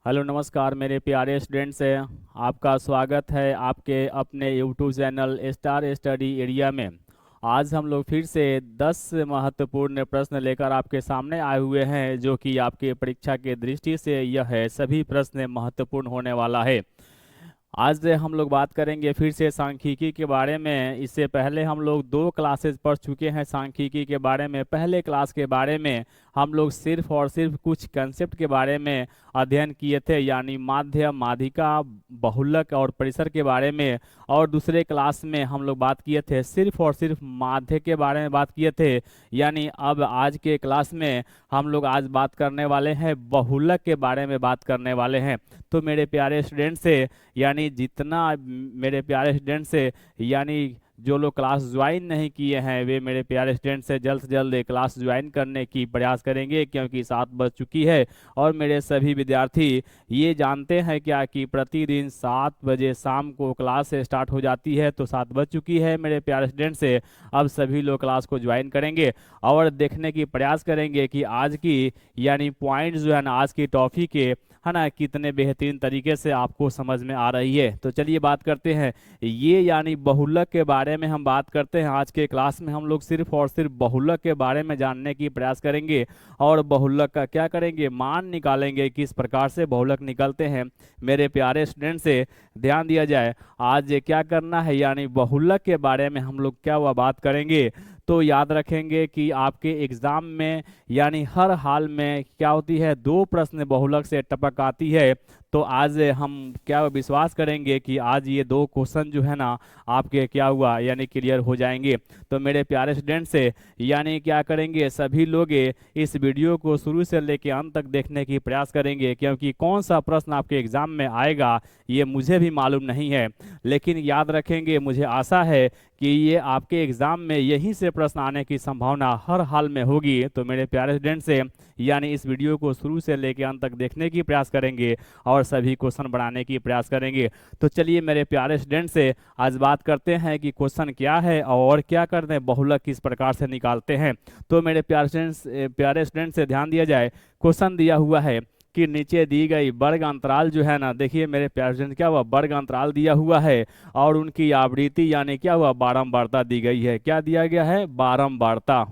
Hello नमस्कार मेरे प्यारे स्टूडेंट्स हैं। आपका स्वागत है आपके अपने YouTube channel star study area में। आज हम लोग फिर से 10 महत्वपूर्ण प्रश्न लेकर आपके सामने आए हुए हैं, जो कि आपके परीक्षा के दृष्टि से यह है सभी प्रश्न महत्वपूर्ण होने वाला है। आज हम लोग बात करेंगे फिर से सांख्यिकी के बारे में। इससे पहले हम लोग 2 क्लासेस पढ़ चुके हैं सांख्यिकी के बारे में। पहले क्लास के बारे में हम लोग सिर्फ और सिर्फ कुछ कंसेप्ट के बारे में अध्ययन किए थे, यानी माध्य, माध्यिका, बहुलक और परिसर के बारे में। और दूसरे क्लास में हम लोग बात किए थे सिर्फ और सिर्फ माध्य के बारे में बात किए थे। यानी अब आज के क्लास में हम लोग आज बात करने वाले हैं बहुलक के बारे में बात करने वाले हैं। तो मेरे प्यारे स्टूडेंट से यानी जितना मेरे प्यारे स्टूडेंट से यानी जो लोग क्लास ज्वाइन नहीं किए हैं वे मेरे प्यारे स्टूडेंट से जल्द क्लास ज्वाइन करने की प्रयास करेंगे, क्योंकि 7 बज चुकी है। और मेरे सभी विद्यार्थी ये जानते हैं क्या कि प्रतिदिन 7 बजे शाम को क्लास स्टार्ट हो जाती है। तो 7 बज चुकी है मेरे प्यारे स्टूडेंट से, अब सभी लोग क्लास को ज्वाइन करेंगे और देखने की प्रयास करेंगे कि आज की यानी पॉइंट जो है ना आज की टॉपिक के है ना कितने बेहतरीन तरीके से आपको समझ में आ रही है। तो चलिए बात करते हैं ये यानी बहुलक के बारे में हम बात करते हैं। आज के क्लास में हम लोग सिर्फ और सिर्फ बहुलक के बारे में जानने की प्रयास करेंगे और बहुलक का क्या करेंगे, मान निकालेंगे, किस प्रकार से बहुलक निकलते हैं। मेरे प्यारे स्टूडेंट से ध्यान दिया जाए, आज क्या करना है यानी बहुलक के बारे में हम लोग क्या हुआ बात करेंगे। तो याद रखेंगे कि आपके एग्जाम में यानी हर हाल में क्या होती है, 2 प्रश्न बहुलक से टपक आती है। तो आज हम क्या विश्वास करेंगे कि आज ये 2 क्वेश्चन जो है ना आपके क्या हुआ यानी क्लियर हो जाएंगे। तो मेरे प्यारे स्टूडेंट से यानी क्या करेंगे, सभी लोग इस वीडियो को शुरू से लेकर अंत तक देखने की प्रयास करेंगे, क्योंकि कौन सा प्रश्न आपके एग्जाम में आएगा ये मुझे भी मालूम नहीं है, लेकिन याद रखेंगे, मुझे आशा है कि ये आपके एग्जाम में यहीं से प्रश्न आने की संभावना हर हाल में होगी। तो मेरे प्यारे स्टूडेंट से यानी इस वीडियो को शुरू से लेकर अंत तक देखने की प्रयास करेंगे और सभी क्वेश्चन बनाने की प्रयास करेंगे। तो चलिए मेरे प्यारे स्टूडेंट से आज बात करते हैं कि क्वेश्चन क्या है और क्या करते हैं, बहुलक किस प्रकार से निकालते हैं। तो मेरे प्यारे स्टूडेंट से ध्यान दिया जाए, क्वेश्चन दिया हुआ है कि नीचे दी गई वर्ग अंतराल जो है ना, देखिए मेरे प्यारे स्टूडेंट क्या हुआ, वर्ग अंतराल दिया हुआ है और उनकी आवृत्ति यानी क्या हुआ बारंबारता दी गई है। क्या दिया गया है, बारंबारता,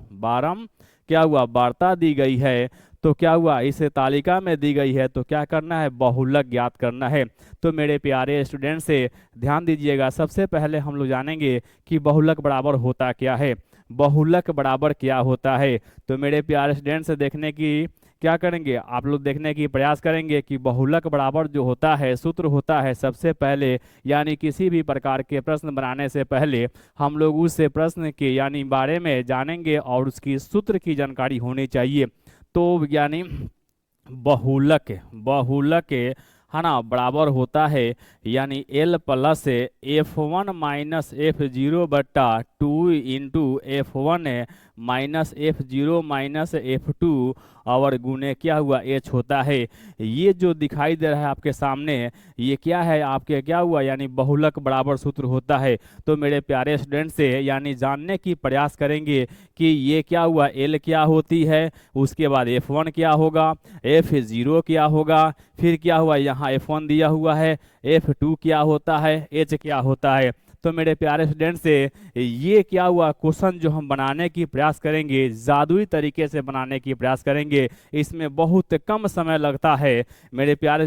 क्या हुआ वार्ता दी गई है। तो क्या हुआ इस तालिका में दी गई है। तो क्या करना है, बहुलक ज्ञात करना है। तो मेरे प्यारे स्टूडेंट से ध्यान दीजिएगा, सबसे पहले हम लोग जानेंगे कि बहुलक बराबर होता क्या है। बहुलक बराबर क्या होता है, तो मेरे प्यारे स्टूडेंट से देखने की क्या करेंगे, आप लोग देखने की प्रयास करेंगे कि बहुलक बराबर जो होता है सूत्र होता है सबसे पहले, यानी किसी भी प्रकार के प्रश्न बनाने से पहले हम लोग उस प्रश्न के यानी बारे में जानेंगे और उसकी सूत्र की जानकारी होनी चाहिए। तो यानी बहुलक बहुलक है ना बराबर होता है यानी L plus F1 - F0/2 × F1 -F0 - F2 और गुने क्या हुआ H होता है। ये जो दिखाई दे रहा है आपके सामने ये क्या है, आपके क्या हुआ यानी बहुलक बराबर सूत्र होता है। तो मेरे प्यारे स्टूडेंट से यानी जानने की प्रयास करेंगे कि ये क्या हुआ, L क्या होती है, उसके बाद F1 क्या होगा, F0 क्या होगा, फिर क्या हुआ यहाँ F1 दिया हुआ है, F2 क्या होता है, H क्या होता है। तो मेरे प्यारे स्टूडेंट से ये क्या हुआ क्वेश्चन जो हम बनाने की प्रयास करेंगे, जादुई तरीके से बनाने की प्रयास करेंगे, इसमें बहुत कम समय लगता है। मेरे प्यारे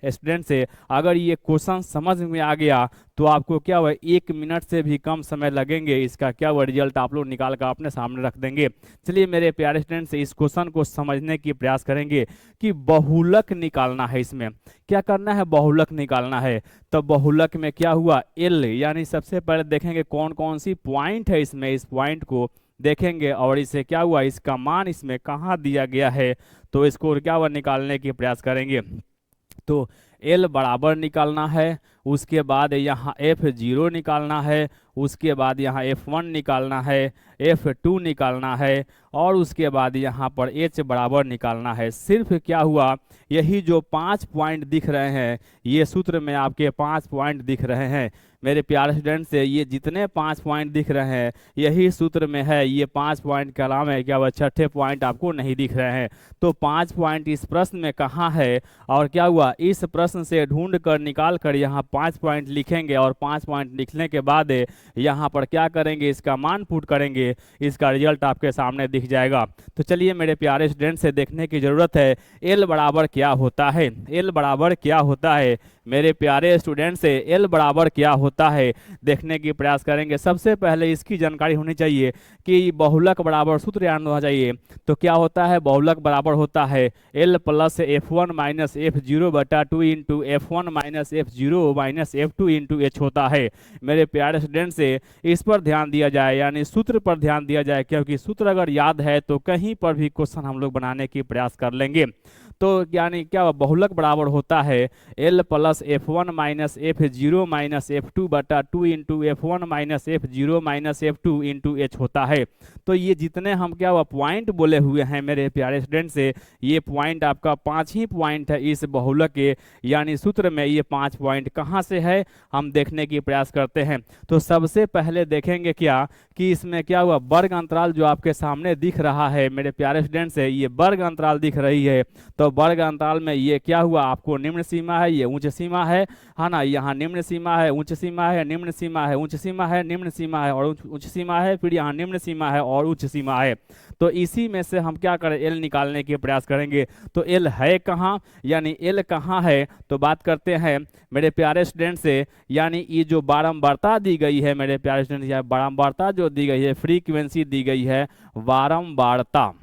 स्टूडेंट से अगर ये क्वेश्चन समझ में आ गया तो आपको क्या हुआ 1 मिनट से भी कम समय लगेंगे, इसका क्या हुआ रिजल्ट आप लोग निकाल कर अपने सामने रख देंगे। चलिए मेरे प्यारे स्टूडेंट से इस क्वेश्चन को समझने की प्रयास करेंगे कि बहुलक निकालना है। इसमें क्या करना है, बहुलक निकालना है। तो बहुलक में क्या हुआ L यानी सबसे पहले देखेंगे कौन कौन सी पॉइंट है इसमें, इस पॉइंट को देखेंगे और इसे क्या हुआ इसका मान इसमें कहाँ दिया गया है, तो इसको क्या हुआ निकालने की प्रयास करेंगे। तो L बराबर निकालना है, उसके बाद यहाँ F0 निकालना है, उसके बाद यहाँ F1 निकालना है, F2 निकालना है और उसके बाद यहाँ पर H बराबर निकालना है। सिर्फ क्या हुआ, यही जो 5 पॉइंट दिख रहे हैं, ये सूत्र में आपके 5 पॉइंट दिख रहे हैं मेरे प्यारे स्टूडेंट्स। ये जितने 5 पॉइंट दिख रहे हैं यही सूत्र में है। ये 5 पॉइंट का नाम है क्या, वह छठे पॉइंट आपको नहीं दिख रहे हैं। तो 5 पॉइंट इस प्रश्न में कहाँ है और क्या हुआ, इस प्रश्न से ढूंढ कर निकाल कर यहाँ 5 पॉइंट लिखेंगे और 5 पॉइंट लिखने के बाद यहाँ पर क्या करेंगे, इसका मान पुट करेंगे, इसका रिजल्ट आपके सामने दिख जाएगा। तो चलिए मेरे प्यारे स्टूडेंट से देखने की जरूरत है एल बराबर क्या होता है। एल बराबर क्या होता है मेरे प्यारे स्टूडेंट से, एल बराबर क्या होता है देखने की प्रयास करेंगे। सबसे पहले इसकी जानकारी होनी चाहिए कि बहुलक बराबर सूत्र याद होना चाहिए। तो क्या होता है, बहुलक बराबर होता है L plus F1 minus F0 बटा 2 into F1 minus F0 minus F2 into H होता है। मेरे प्यारे स्टूडेंट से इस पर ध्यान दिया जाए, यानी सूत्र पर ध्यान दिया जाए, क्योंकि सूत्र अगर याद है तो कहीं पर भी क्वेश्चन हम लोग बनाने की प्रयास कर लेंगे। तो यानी क्या बहुलक बराबर होता है L plus F1 minus F0 minus F2 बटा 2 into F1 minus F0 minus F2 into H होता है। तो ये जितने हम क्या हुआ पॉइंट बोले हुए हैं मेरे प्यारे स्टूडेंट से, ये पॉइंट आपका 5 ही पॉइंट है इस बहुलक के, यानी सूत्र में ये 5 पॉइंट कहाँ से है हम देखने की प्रयास करते हैं। तो सबसे पहले देखेंगे क्या कि इसमें क्या हुआ, वर्ग अंतराल जो आपके सामने दिख रहा है मेरे प्यारे स्टूडेंट से, ये वर्ग अंतराल दिख रही है। तो वर्ग अंतराल में ये क्या हुआ, आपको निम्न सीमा है, ये उच्च सीमा है ना। यहाँ निम्न सीमा है, उच्च सीमा है, निम्न सीमा है, उच्च सीमा है, निम्न सीमा है और उच्च सीमा है, फिर यहाँ निम्न सीमा है और उच्च सीमा है। तो इसी में से हम क्या करें, एल निकालने की प्रयास करेंगे। तो एल है कहाँ, यानी एल कहाँ है, तो बात करते हैं मेरे प्यारे स्टूडेंट से। यानी ये जो बारंबारता दी गई है मेरे प्यारे स्टूडेंट, या बारंबारता जो दी गई है, फ्रीक्वेंसी दी गई है, बारंबारता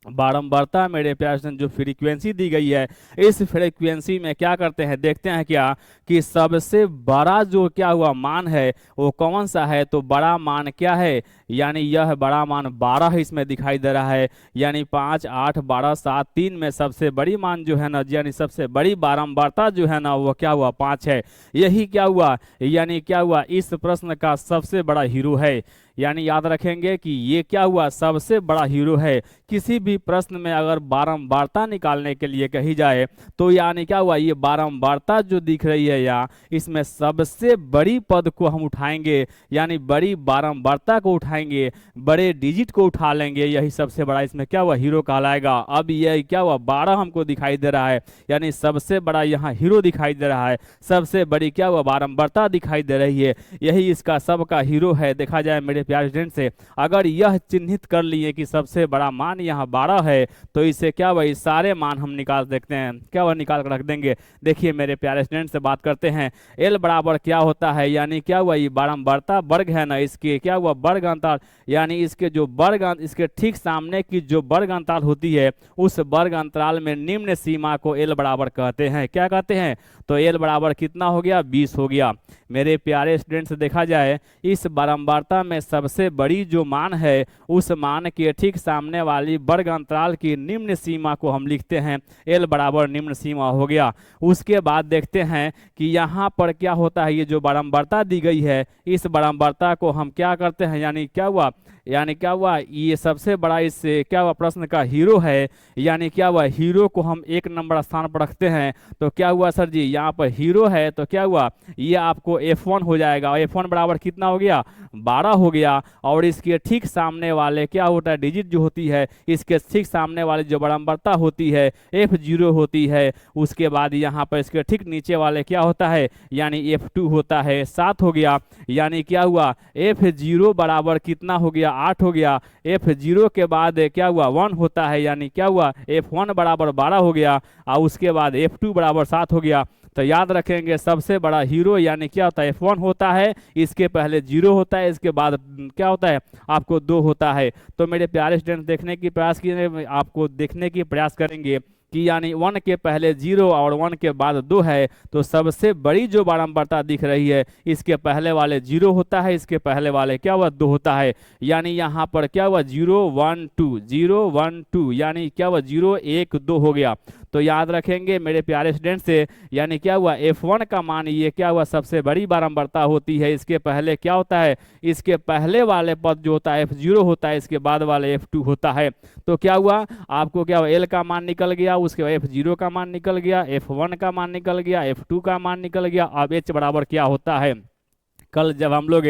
बारंबारता मेरे प्यारे स्टूडेंट जो फ्रीक्वेंसी दी गई है, इस फ्रीक्वेंसी में क्या करते हैं, देखते हैं क्या कि सबसे बड़ा जो क्या हुआ मान है वो कौन सा है। तो बड़ा मान क्या है, यानी यह बड़ा मान 12 इसमें दिखाई दे रहा है। यानी 5, 8, 12, 7, 3 में सबसे बड़ी मान जो है ना, यानी सबसे बड़ी बारंबारता जो है ना वो क्या हुआ 5 है। यही क्या हुआ, यानी क्या हुआ, इस प्रश्न का सबसे बड़ा हीरो है। यानी याद रखेंगे कि ये क्या हुआ, सबसे बड़ा हीरो है। किसी भी प्रश्न में अगर बारंबारता निकालने के लिए कही जाए तो यानी क्या हुआ, ये बारंबारता जो दिख रही है या इसमें सबसे बड़ी पद को हम उठाएंगे, यानी बड़ी बारंबारता को उठाएंगे, बड़े डिजिट को उठा लेंगे, यही सबसे बड़ा इसमें क्या हुआ हीरो कहलाएगा। अब यह क्या हुआ 12 हमको दिखाई दे रहा है, यानी सबसे बड़ा यहाँ हीरो दिखाई दे रहा है, सबसे बड़ी क्या हुआ बारंबारता दिखाई दे रही है, यही इसका सबका हीरो है। देखा जाए मेरे प्यारे स्टूडेंट से, अगर यह चिन्हित कर लिए कि सबसे बड़ा मान यहाँ 12 है तो इसे क्या हुआ, इस सारे मान हम निकाल देखते हैं, क्या हुआ निकाल कर रख देंगे। देखिए मेरे प्यारे स्टूडेंट से बात करते हैं, एल बराबर क्या होता है, यानी क्या हुआ ये बारंबारता वर्ग है ना, इसके क्या हुआ वर्ग अंतर, यानी इसके जो वर्ग इसके ठीक सामने की जो वर्ग अंतराल होती है उस वर्ग अंतराल में निम्न सीमा को एल बराबर कहते हैं। क्या कहते हैं, तो एल बराबर कितना हो गया 20 हो गया। मेरे प्यारे स्टूडेंट्स देखा जाए इस बारंबारता में सबसे बड़ी जो मान है उस मान के ठीक सामने वाली वर्ग अंतराल की निम्न सीमा को हम लिखते हैं एल बराबर निम्न सीमा हो गया। उसके बाद देखते हैं कि यहाँ पर क्या होता है, ये जो बारंबारता दी गई है इस बारंबारता को हम क्या करते हैं, यानी क्या हुआ, यानी क्या हुआ ये सबसे बड़ा इस क्या हुआ प्रश्न का हीरो है, यानी क्या हुआ हीरो को हम 1 नंबर स्थान पर रखते हैं। तो क्या हुआ सर जी, यहाँ पर हीरो है तो क्या हुआ ये आपको F1 हो जाएगा। F1 बराबर कितना हो गया 12 हो गया। और इसके ठीक सामने वाले क्या होता है डिजिट जो होती है, इसके ठीक सामने वाले जो बारंबारता होती है F0 होती है। उसके बाद यहाँ पर इसके ठीक नीचे वाले क्या होता है, यानी F2 होता है। 7 हो गया, यानी क्या हुआ F0 बराबर कितना हो गया 8 हो गया। F0 के बाद क्या हुआ 1 होता है, यानी क्या हुआ F1 बराबर 12 हो गया और उसके बाद F2 बराबर 7 हो गया। तो याद रखेंगे सबसे बड़ा हीरो यानी क्या होता है F1 होता है, इसके पहले 0 होता है, इसके बाद क्या होता है आपको 2 होता है। तो मेरे प्यारे स्टूडेंट देखने की प्रयास की आपको देखने की प्रयास करेंगे कि यानी 1 के पहले 0 और 1 के बाद 2 है, तो सबसे बड़ी जो बारंबारता दिख रही है इसके पहले वाले 0 होता है, इसके पहले वाले क्या हुआ 2 होता है। यानी यहाँ पर क्या हुआ 0 1 2 0 1 2, यानी क्या हुआ 0 1 2 हो गया। तो याद रखेंगे मेरे प्यारे स्टूडेंट से, यानी क्या हुआ F1 का मान ये क्या हुआ सबसे बड़ी बारंबारता होती है, इसके पहले क्या होता है, इसके पहले वाले पद जो होता है F0 होता है, इसके बाद वाले F2 होता है। तो क्या हुआ आपको क्या हुआ L का मान निकल गया, उसके बाद F0 का मान निकल गया, F1 का मान निकल गया, F2 का मान निकल गया। अब H बराबर क्या होता है, कल जब हम लोग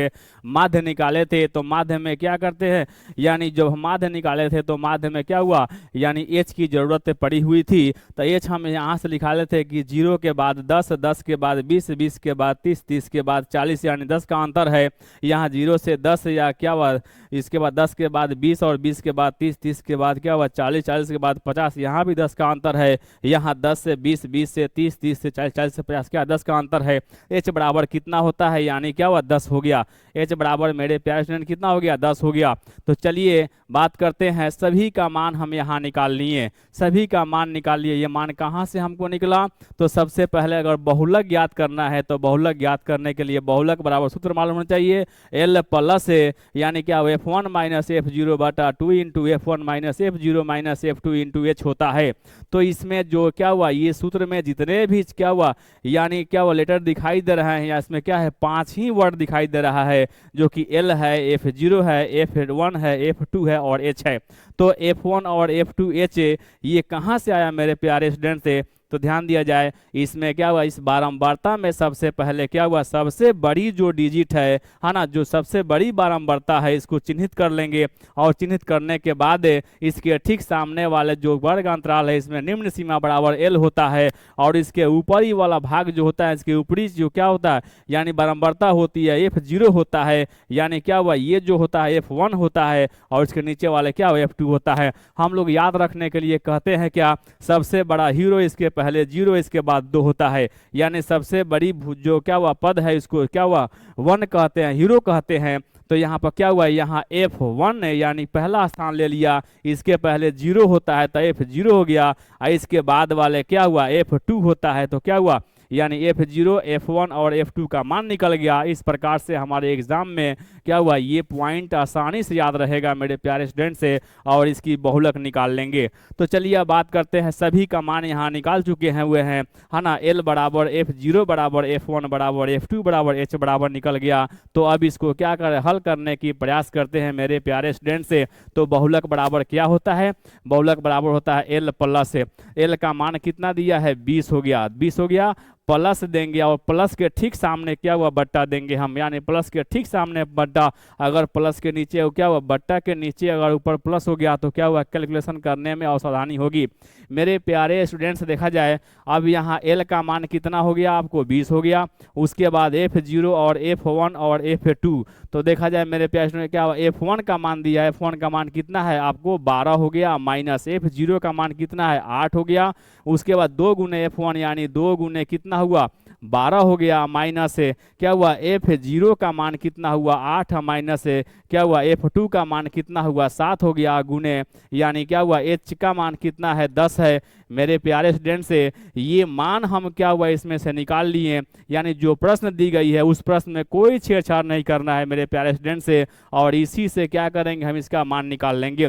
माध्य निकाले थे तो माध्य में क्या करते हैं, यानी जब हम माध्य निकाले थे तो माध्य में क्या हुआ, यानी एच की जरूरत पड़ी हुई थी। तो एच हम यहाँ से लिखा लेते थे कि 0 के बाद 10, 10 के बाद 20, 20 के बाद 30, 30 के बाद 40, यानी 10 का अंतर है। यहाँ 0 से 10 या क्या हुआ, इसके बाद 10 के बाद 20 और 20 के बाद 30, 30 के बाद क्या हुआ 40, 40 के बाद 50, यहाँ भी 10 का अंतर है। यहाँ 10 से 20, 20 से 30, 30 से 40, 40 से 50, क्या 10 का अंतर है। एच बराबर कितना होता है, यानी क्या हुआ 10 हो गया। एच बराबर मेरे प्यारे स्टूडेंट कितना हो गया 10 हो गया। तो चलिए बात करते हैं, सभी का मान हम यहाँ निकाल लिए, सभी का मान निकाल लिए। ये मान कहाँ से हमको निकला, तो सबसे पहले अगर बहुलक ज्ञात करना है तो बहुलक ज्ञात करने के लिए बहुलक बराबर सूत्र मालूम होना चाहिए, L प्लस यानी क्या F1 माइनस F0 बटा 2 into F1 minus F0 minus F2 into H होता है। तो इसमें जो क्या हुआ, ये सूत्र में जितने भी क्या हुआ, यानी क्या हुआ लेटर दिखाई दे रहे हैं, या इसमें क्या है 5 ही वर्ड दिखाई दे रहा है, जो कि L है, F0 है, F1 है, F2 है और H है। तो F1 और F2 H ये कहाँ से आया मेरे प्यारे स्टूडेंट से, तो ध्यान दिया जाए इसमें क्या हुआ, इस बारंबारता में सबसे पहले क्या हुआ, सबसे बड़ी जो डिजिट है ना, जो सबसे बड़ी बारंबारता है इसको चिन्हित कर लेंगे, और चिन्हित करने के बाद इसके ठीक सामने वाले जो वर्ग अंतराल है इसमें निम्न सीमा बराबर L होता है, और इसके ऊपरी वाला भाग जो होता है, इसके ऊपरी जो क्या होता है यानी बारंबारता होती है F0 होता है, यानी क्या हुआ ये जो होता है F1 होता है, और इसके नीचे वाले क्या हुआ F2 होता है। हम लोग याद रखने के लिए कहते हैं क्या, सबसे बड़ा हीरो इसके पहले 0 इसके बाद 2 होता है, यानी सबसे बड़ी जो क्या हुआ पद है इसको क्या हुआ 1 कहते हैं, हीरो कहते हैं। तो यहाँ पर क्या हुआ, यहाँ F1 यानी पहला स्थान ले लिया, इसके पहले 0 होता है तो F0 हो गया, इसके बाद वाले क्या हुआ F2 होता है, तो क्या हुआ यानी F0, F1 और F2 का मान निकल गया। इस प्रकार से हमारे एग्जाम में क्या हुआ, ये पॉइंट आसानी से याद रहेगा मेरे प्यारे स्टूडेंट से, और इसकी बहुलक निकाल लेंगे। तो चलिए अब बात करते हैं, सभी का मान यहाँ निकाल चुके हैं हुए हैं, है ना। L बराबर F0 बराबर F1 बराबर F2 बराबर H बराबर निकल गया। तो अब इसको क्या करें, हल करने की प्रयास करते हैं मेरे प्यारे स्टूडेंट से। तो बहुलक बराबर क्या होता है, बहुलक बराबर होता है L प्लस, L का मान कितना दिया है 20 हो गया, 20 हो गया, प्लस देंगे और प्लस के ठीक सामने क्या हुआ बट्टा देंगे हम, यानी प्लस के ठीक सामने बट्टा, अगर प्लस के नीचे क्या हुआ बट्टा के नीचे अगर ऊपर प्लस हो गया तो क्या हुआ कैलकुलेशन करने में असावधानी होगी। मेरे प्यारे स्टूडेंट्स देखा जाए अब यहाँ L का मान कितना हो गया आपको 20 हो गया, उसके बाद F0 और F1 और F2, तो देखा जाए मेरे प्यारे स्टूडेंट क्या हुआ F1 का मान दिया है, F1 का मान कितना है आपको 12 हो गया, माइनस F0 का मान कितना है 8 हो गया, उसके बाद 2 गुने F1 यानी 2 गुने कितना हुआ 12 हो गया, माइनस से क्या हुआ F0 का मान कितना हुआ 8, माइनस से क्या हुआ F2 का मान कितना हुआ 7 हो गया, गुने यानी क्या हुआ H का मान कितना है 10 है। मेरे प्यारे स्टूडेंट से ये मान हम क्या हुआ इसमें से निकाल लिए, यानी जो प्रश्न दी गई है उस प्रश्न में कोई छेड़छाड़ नहीं करना है मेरे प्यारे स्टूडेंट से, और इसी से क्या करेंगे हम इसका मान निकाल लेंगे।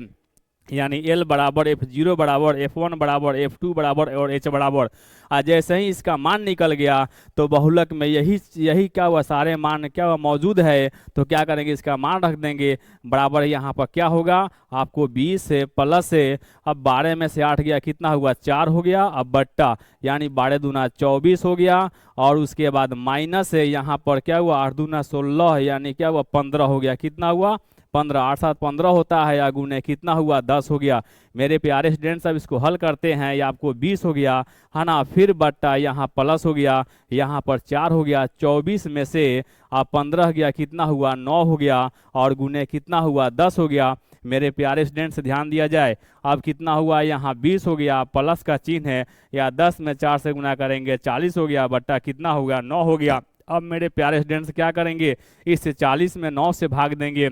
यानी L बराबर F0 बराबर F1 बराबर F2 बराबर और H बराबर, जैसे ही इसका मान निकल गया तो बहुलक में यही क्या हुआ सारे मान क्या हुआ मौजूद है, तो क्या करेंगे इसका मान रख देंगे बराबर, यहाँ पर क्या होगा आपको 20 से प्लस से, अब 12 में से 8 गया कितना हुआ 4 हो गया, अब बट्टा यानी 12 दूना 24 हो गया, और उसके बाद माइनस है यहाँ पर क्या हुआ 8 दूना 16 यानी क्या हुआ 15 हो गया, कितना हुआ 15, 8 7 15 होता है, या गुने कितना हुआ 10 हो गया। मेरे प्यारे स्टूडेंट्स अब इसको हल करते हैं, ये आपको 20 हो गया है ना, फिर बट्टा यहाँ प्लस हो गया, यहाँ पर 4 हो गया, 24 में से अब 15 गया कितना हुआ 9 हो गया, और गुने कितना हुआ 10 हो गया। मेरे प्यारे स्टूडेंट्स ध्यान दिया जाए अब कितना हुआ यहाँ 20 हो गया, प्लस का चिन्ह है, या 10 में 4 से गुना करेंगे 40 हो गया, बट्टा कितना होगा 9 हो गया। अब मेरे प्यारे स्टूडेंट्स क्या करेंगे, इस 40 में 9 से भाग देंगे,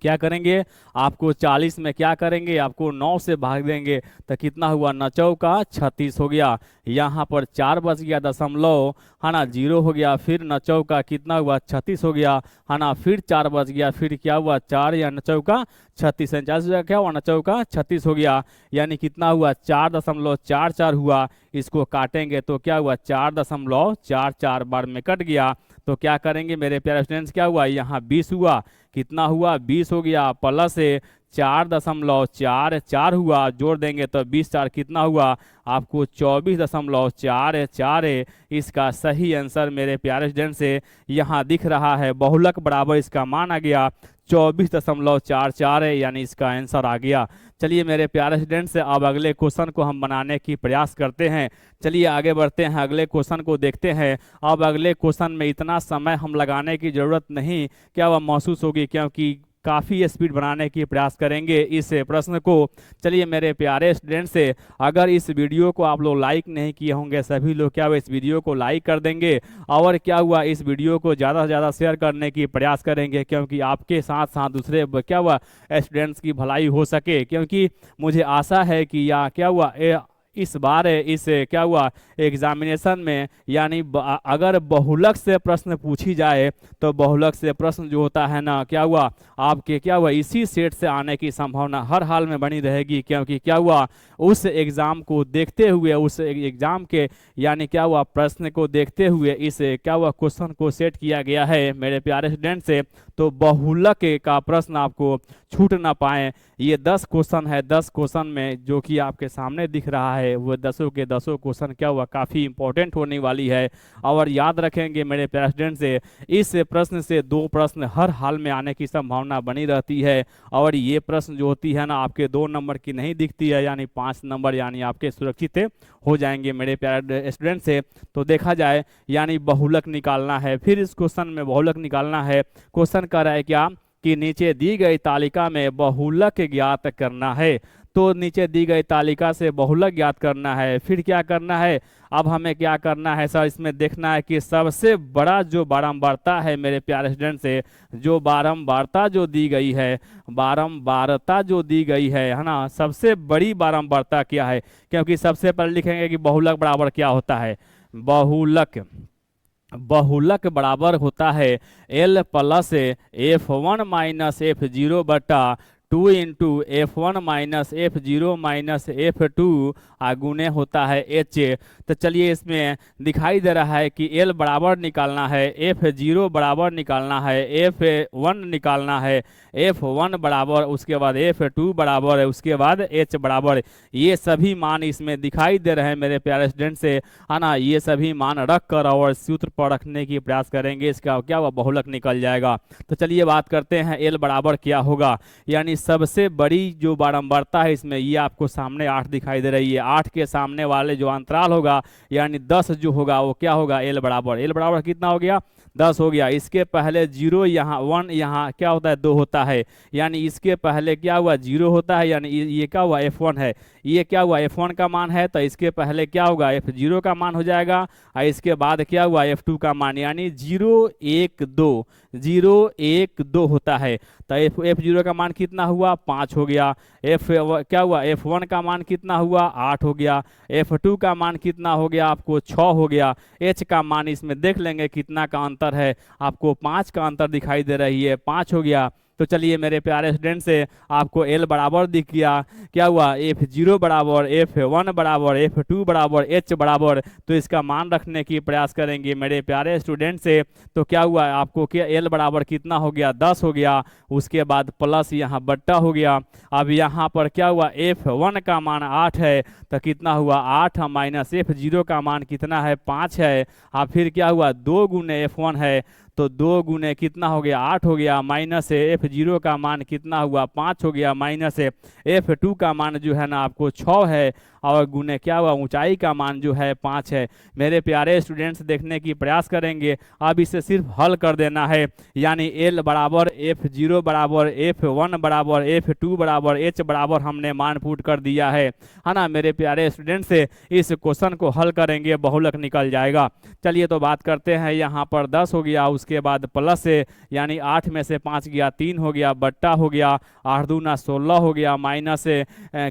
क्या करेंगे, आपको 40 में क्या करेंगे, आपको 9 से भाग देंगे तो कितना हुआ, 9 का 36 हो गया। यहाँ पर 4 बच गया दशमलव, है ना, 0 हो गया, फिर 9 का कितना हुआ, 36 हो गया, है ना, फिर 4 बच गया, फिर क्या हुआ, 4 या 9 का 36, 49 क्या हुआ, 9 का 36 हो गया, यानी कितना हुआ, 4.44 हुआ। इसको काटेंगे तो क्या हुआ, 4.44 बार में कट गया। तो क्या करेंगे मेरे प्यारे स्टूडेंट्स, क्या हुआ, यहाँ 20 हुआ, कितना हुआ, 20 हो गया, प्लस है 4.44 हुआ, जोड़ देंगे तो 20 4 कितना हुआ, आपको 24.44 है। इसका सही आंसर मेरे प्यारे स्टूडेंट से यहाँ दिख रहा है, बहुलक बराबर इसका मान आ गया 24.44 है, यानी इसका आंसर आ गया। चलिए मेरे प्यारे स्टूडेंट से अब अगले क्वेश्चन को हम बनाने की प्रयास करते हैं। चलिए आगे बढ़ते हैं, अगले क्वेश्चन को देखते हैं। अब अगले क्वेश्चन में इतना समय हम लगाने की जरूरत नहीं क्या वह महसूस होगी, क्योंकि काफ़ी स्पीड बनाने की प्रयास करेंगे इस प्रश्न को। चलिए मेरे प्यारे स्टूडेंट से, अगर इस वीडियो को आप लोग लाइक नहीं किए होंगे, सभी लोग क्या हुआ इस वीडियो को लाइक कर देंगे और क्या हुआ इस वीडियो को ज़्यादा से ज़्यादा शेयर करने की प्रयास करेंगे, क्योंकि आपके साथ साथ दूसरे क्या हुआ स्टूडेंट्स की भलाई हो सके। क्योंकि मुझे आशा है कि या क्या हुआ इस बार इस क्या हुआ एग्जामिनेशन में, यानी अगर बहुलक से प्रश्न पूछी जाए तो बहुलक से प्रश्न जो होता है ना, क्या हुआ आपके क्या हुआ इसी सेट से आने की संभावना हर हाल में बनी रहेगी। क्योंकि क्या हुआ उस एग्ज़ाम को देखते हुए, उस एग्ज़ाम के यानी क्या हुआ प्रश्न को देखते हुए इस क्या हुआ क्वेश्चन को सेट किया गया है मेरे प्यारे स्टूडेंट से। तो बहुलक का प्रश्न आपको छूट ना पाए। ये 10 क्वेश्चन है, 10 क्वेश्चन में जो कि आपके सामने दिख रहा है वो 10 के 10 क्वेश्चन क्या हुआ काफ़ी इंपॉर्टेंट होने वाली है। और याद रखेंगे मेरे प्यारे स्टूडेंट से, इस प्रश्न से 2 प्रश्न हर हाल में आने की संभावना बनी रहती है। और ये प्रश्न जो होती है ना आपके 2 नंबर की नहीं दिखती है, यानी 5 नंबर यानी आपके सुरक्षित हो जाएंगे मेरे प्यारे स्टूडेंट से। तो देखा जाए यानी बहुलक निकालना है, फिर इस क्वेश्चन में बहुलक निकालना है। क्वेश्चन कर रहा है क्या कि नीचे दी गई तालिका में बहुलक ज्ञात करना है। तो नीचे दी गई तालिका से बहुलक ज्ञात करना है, फिर क्या करना है, अब हमें क्या करना है सर, इसमें देखना है कि सबसे बड़ा जो बारंबारता है मेरे प्यारे स्टूडेंट से, जो बारंबारता जो दी गई है, बारंबारता जो दी गई है ना, सबसे बड़ी बारंबारता क्या है। क्योंकि सबसे पहले लिखेंगे कि बहुलक बराबर क्या होता है, बहुलक बराबर होता है L plus F1 minus F0 बटा 2 into F1 minus F0 minus F2 गुने होता है H। तो चलिए इसमें दिखाई दे रहा है कि L बराबर निकालना है, F0 बराबर निकालना है, F1 निकालना है, F1 बराबर, उसके बाद F2 बराबर है, उसके बाद H बराबर। ये सभी मान इसमें दिखाई दे रहे हैं मेरे प्यारे स्टूडेंट से, है ना। ये सभी मान रख कर और सूत्र पर रखने की प्रयास करेंगे, इसका क्या हुआ बहुलक निकल जाएगा। तो चलिए बात करते हैं L बराबर क्या होगा। यानी सबसे बड़ी जो बारंबारता है इसमें, ये आपको सामने 8 दिखाई दे रही है, 8 के सामने वाले जो अंतराल होगा यानी 10 जो होगा वो क्या होगा L बराबर कितना हो गया, 10 हो गया। इसके पहले 0 यहाँ 1 यहाँ क्या होता है 2 होता है, यानी इसके पहले क्या हुआ 0 होता है, यानी ये क्या हुआ F1 है, ये क्या हुआ F1 का मान है, तो इसके पहले क्या होगा F0 का मान हो जाएगा और इसके बाद क्या हुआ F2 का मान, यानी 0 1 2 होता है। तो F0 का मान कितना हुआ 5 हो गया, क्या हुआ F1 का मान कितना हुआ 8 हो गया, F2 का मान कितना हो गया आपको 6 हो गया, H का मान इसमें देख लेंगे कितना का अंतर है, आपको 5 का अंतर दिखाई दे रही है, 5 हो गया। तो चलिए मेरे प्यारे स्टूडेंट से आपको L बराबर दिख गया, क्या हुआ F0 बराबर, F1 बराबर, F2 बराबर, H बराबर। तो इसका मान रखने की प्रयास करेंगे मेरे प्यारे स्टूडेंट से। तो क्या हुआ आपको क्या L बराबर कितना हो गया 10 हो गया, उसके बाद प्लस यहाँ बट्टा हो गया। अब यहाँ पर क्या हुआ F1 का मान 8 है, तो कितना हुआ 8 माइनस F0 का मान कितना है 5 है। अब फिर क्या हुआ 2 गुने F1 है, तो 2 गुने कितना हो गया 8 हो गया, माइनस F0 का मान कितना हुआ 5 हो गया, माइनस F2 का मान जो है ना आपको 6 है, और गुने क्या हुआ ऊंचाई का मान जो है 5 है। मेरे प्यारे स्टूडेंट्स देखने की प्रयास करेंगे, अब इसे सिर्फ हल कर देना है। यानी L बराबर F0 बराबर F1 बराबर F2 बराबर H बराबर हमने मान पुट कर दिया है ना। मेरे प्यारे स्टूडेंट से इस क्वेश्चन को हल करेंगे बहुलक निकल जाएगा। चलिए तो बात करते हैं, यहाँ पर 10 हो गया, उसके बाद प्लस है, यानी 8 में से 5 गया 3 हो गया, बट्टा हो गया 8 दूना 16 हो गया, माइनस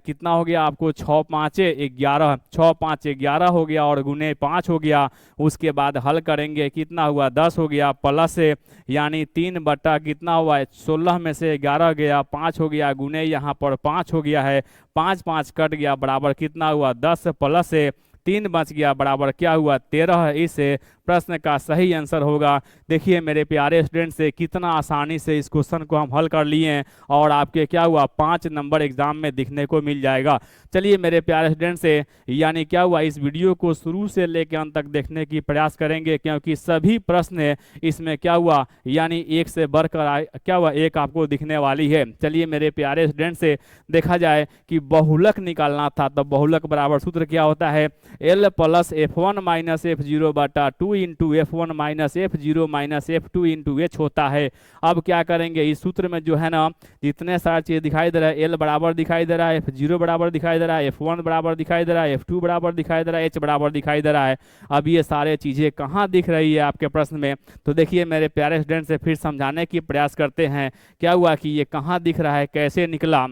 कितना हो गया आपको 6 5 11, 6 5 11 हो गया और गुने 5 हो गया। उसके बाद हल करेंगे कितना हुआ 10 हो गया, प्लस यानी 3 बट्टा कितना हुआ 16 में से 11 गया 5 हो गया, गुने यहाँ पर 5 हो गया है, 5 5 कट गया बराबर कितना हुआ 10, प्लस 3 बच गया बराबर क्या हुआ 13। इस प्रश्न का सही आंसर होगा। देखिए मेरे प्यारे स्टूडेंट से कितना आसानी से इस क्वेश्चन को हम हल कर लिए हैं और आपके क्या हुआ 5 नंबर एग्जाम में दिखने को मिल जाएगा। चलिए मेरे प्यारे स्टूडेंट से यानी क्या हुआ इस वीडियो को शुरू से लेकर अंत तक देखने की प्रयास करेंगे, क्योंकि सभी प्रश्न इसमें क्या हुआ यानी एक से बढ़कर क्या हुआ एक आपको दिखने वाली है। चलिए मेरे प्यारे स्टूडेंट से देखा जाए कि बहुलक निकालना था, तो बहुलक बराबर सूत्र क्या होता है L plus F1 minus F0 बटा 2 into F1 minus F0 minus F2 into H होता है। अब क्या करेंगे इस सूत्र में जो है ना जितने सारी चीज़ दिखाई दे रहा है, L बराबर दिखाई दे रहा है, F0 बराबर दिखाई दे रहा है, F1 बराबर दिखाई दे रहा है, F2 बराबर दिखाई दे रहा है, H बराबर दिखाई दे रहा है। अब ये सारे चीज़ें कहाँ दिख रही है आपके प्रश्न में, तो देखिए मेरे प्यारे स्टूडेंट से फिर समझाने की प्रयास करते हैं क्या हुआ कि ये कहाँ दिख रहा है, कैसे निकला।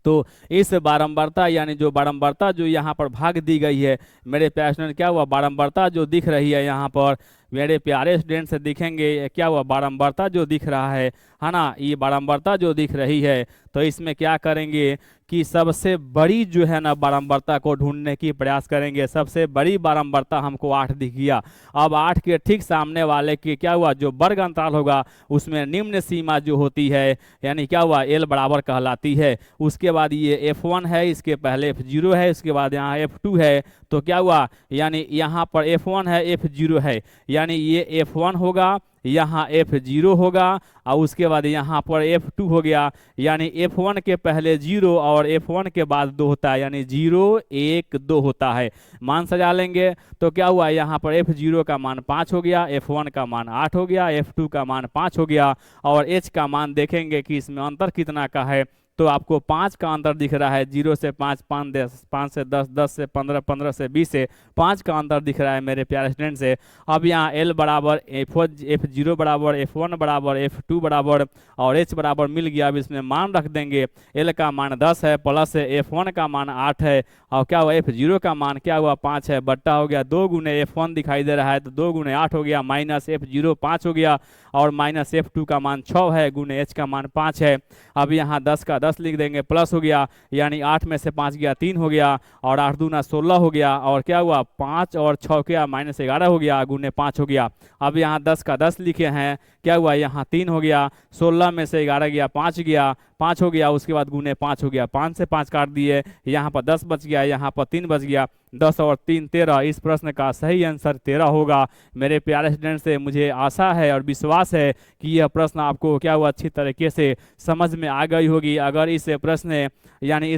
तो इस बारंबारता यानी जो बारंबारता जो यहाँ पर भाग दी गई है मेरे प्यारे स्टूडेंट क्या हुआ बारंबारता जो दिख रही है यहाँ पर मेरे प्यारे स्टूडेंट से दिखेंगे क्या हुआ बारंबारता जो दिख रहा है ना, ये बारंबारता जो दिख रही है तो इसमें क्या करेंगे कि सबसे बड़ी जो है ना बारंबारता को ढूंढने की प्रयास करेंगे। सबसे बड़ी बारंबारता हमको 8 दिख गया। अब 8 के ठीक सामने वाले के क्या हुआ जो वर्ग अंतराल होगा उसमें निम्न सीमा जो होती है यानी क्या हुआ L बराबर कहलाती है। उसके बाद ये F1 है, इसके पहले F0 है, उसके बाद यहाँ F2 है, तो क्या हुआ यानी यहाँ पर F1 है F0 है, यानी ये F1 होगा यहाँ F0 होगा और उसके बाद यहाँ पर F2 हो गया, यानी F1 के पहले 0 और F1 के बाद 2 होता है, यानी 0 1 2 होता है। मान सजा लेंगे तो क्या हुआ यहाँ पर F0 का मान 5 हो गया, F1 का मान 8 हो गया, F2 का मान 5 हो गया और H का मान देखेंगे कि इसमें अंतर कितना का है, तो आपको 5 का अंतर दिख रहा है। 0 से 5 5 10 5 से 10 10 से 15 15 से 20 से 5 का अंतर दिख रहा है मेरे प्यारे स्टूडेंट से। अब यहाँ L बराबर F0 बराबर F1 बराबर F2 बराबर और H बराबर मिल गया। अब इसमें मान रख देंगे, L का मान 10 है, प्लस F1 का मान 8 है और क्या हुआ F0 का मान क्या हुआ 5 है, बट्टा हो गया 2 गुने F1 दिखाई दे रहा है तो 2 गुने 8 हो गया, माइनस F0 5 हो गया और माइनस F2 का मान 6 है, गुने H का मान 5 है। अब यहाँ 10 का 10 लिख देंगे, प्लस हो गया यानी 8 में से 5 गया 3 हो गया और 8 दूना 16 हो गया और क्या हुआ 5 और 6 क्या माइनस 11 हो गया, गुने 5 हो गया। अब यहाँ 10 का 10 लिखे हैं, क्या हुआ यहाँ 3 हो गया, 16 में से 11 गया 5 हो गया, उसके बाद गुने 5 हो गया, 5 से 5 काट दिए, यहाँ पर 10 बच गया, यहाँ पर 3 बच गया, 10 और 3 13। इस प्रश्न का सही आंसर 13 होगा। मेरे प्यारे स्टूडेंट से मुझे आशा है और विश्वास है कि यह प्रश्न आपको क्या हुआ अच्छी तरीके से समझ में आ गई होगी। अगर इस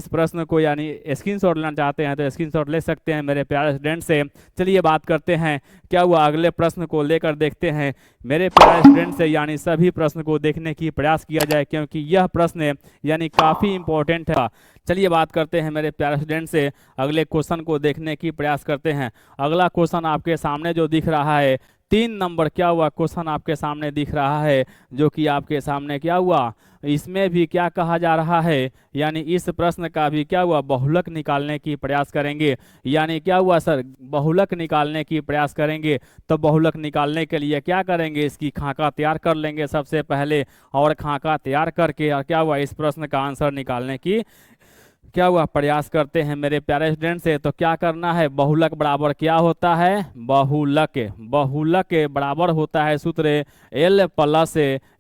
प्रश्न को स्क्रीनशॉट लेना चाहते हैं तो स्क्रीनशॉट ले सकते हैं मेरे प्यारे स्टूडेंट से। चलिए बात करते हैं क्या हुआ अगले प्रश्न को लेकर देखते हैं मेरे प्यारे स्टूडेंट से, यानी सभी प्रश्न को देखने की प्रयास किया जाए क्योंकि यह प्रश्न यानी काफ़ी इंपॉर्टेंट है। चलिए बात करते हैं मेरे प्यारे स्टूडेंट से, अगले क्वेश्चन को देखने की प्रयास करते हैं। अगला क्वेश्चन आपके सामने जो दिख रहा है 3 नंबर क्या हुआ क्वेश्चन आपके सामने दिख रहा है, जो कि आपके सामने क्या हुआ इसमें भी क्या कहा जा रहा है, यानी इस प्रश्न का भी क्या हुआ बहुलक निकालने की प्रयास करेंगे। यानी क्या हुआ सर बहुलक निकालने की प्रयास करेंगे, तो बहुलक निकालने के लिए क्या करेंगे इसकी खाका तैयार कर लेंगे सबसे पहले और खाका तैयार करके और क्या हुआ इस प्रश्न का आंसर निकालने की क्या हुआ प्रयास करते हैं मेरे प्यारे स्टूडेंट से। तो क्या करना है बहुलक बराबर क्या होता है, बहुलक बराबर होता है सूत्र L plus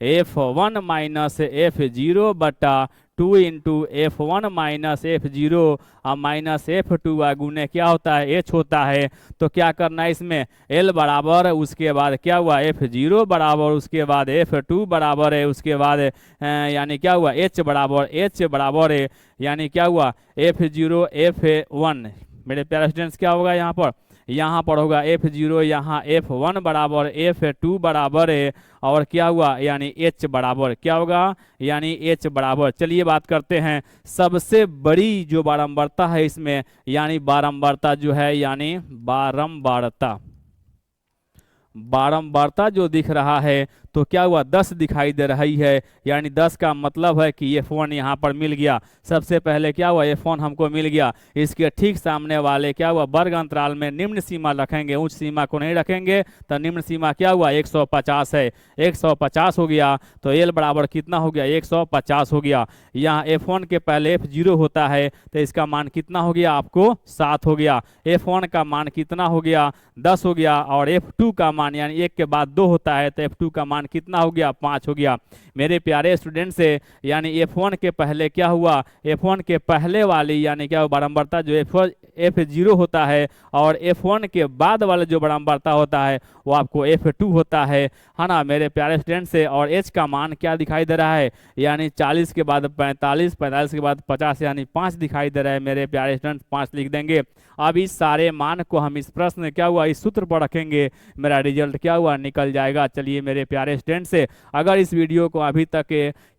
F1 minus F0 बटा 2 इंटू F1 माइनस F0 और माइनस F2 गुने क्या होता है H होता है। तो क्या करना है इसमें L बराबर उसके बाद क्या हुआ F0 बराबर उसके बाद F2 बराबर है उसके बाद यानी क्या हुआ H बराबर है यानी क्या हुआ F0 F1। मेरे प्यारे स्टूडेंट्स क्या होगा यहाँ पर होगा F0 यहाँ F1 बराबर F2 बराबर है और क्या हुआ यानी H बराबर क्या होगा यानी H बराबर। चलिए बात करते हैं सबसे बड़ी जो बारंबारता है इसमें, यानी बारंबारता जो है यानी बारंबारता जो दिख रहा है तो क्या हुआ 10 दिखाई दे रही है, यानी 10 का मतलब है कि F1 यहाँ पर मिल गया। सबसे पहले क्या हुआ F1 हमको मिल गया। इसके ठीक सामने वाले क्या हुआ वर्ग अंतराल में निम्न सीमा रखेंगे, उच्च सीमा को नहीं रखेंगे, तो निम्न सीमा क्या हुआ 150 है। 150 हो गया तो L बराबर कितना हो गया 150 हो गया। यहाँ F1 के पहले F0 होता है तो इसका मान कितना हो गया आपको 7 हो गया। F1 का मान कितना हो गया 10 हो गया, और F2 का मान यानी 1 के बाद 2 होता है तो F2 का मान कितना हो गया 5 हो गया। मेरे प्यारे स्टूडेंट से यानी F1 के पहले क्या हुआ, F1 के पहले वाली यानी क्या बारंबारता जो F0 होता है, और F1 के बाद वाला जो बारंबारता होता है वो आपको F2 होता है ना मेरे प्यारे स्टूडेंट से। और H का मान क्या दिखाई दे रहा है, यानी 40 के बाद 45, 45 के बाद 50 यानी 5 दिखाई दे रहा है। मेरे प्यारे स्टूडेंट 5 लिख देंगे। अब इस सारे मान को हम इस प्रश्न में क्या हुआ इस सूत्र पर रखेंगे, मेरा रिजल्ट क्या हुआ निकल जाएगा। चलिए मेरे प्यारे स्टूडेंट से, अगर इस वीडियो को अभी तक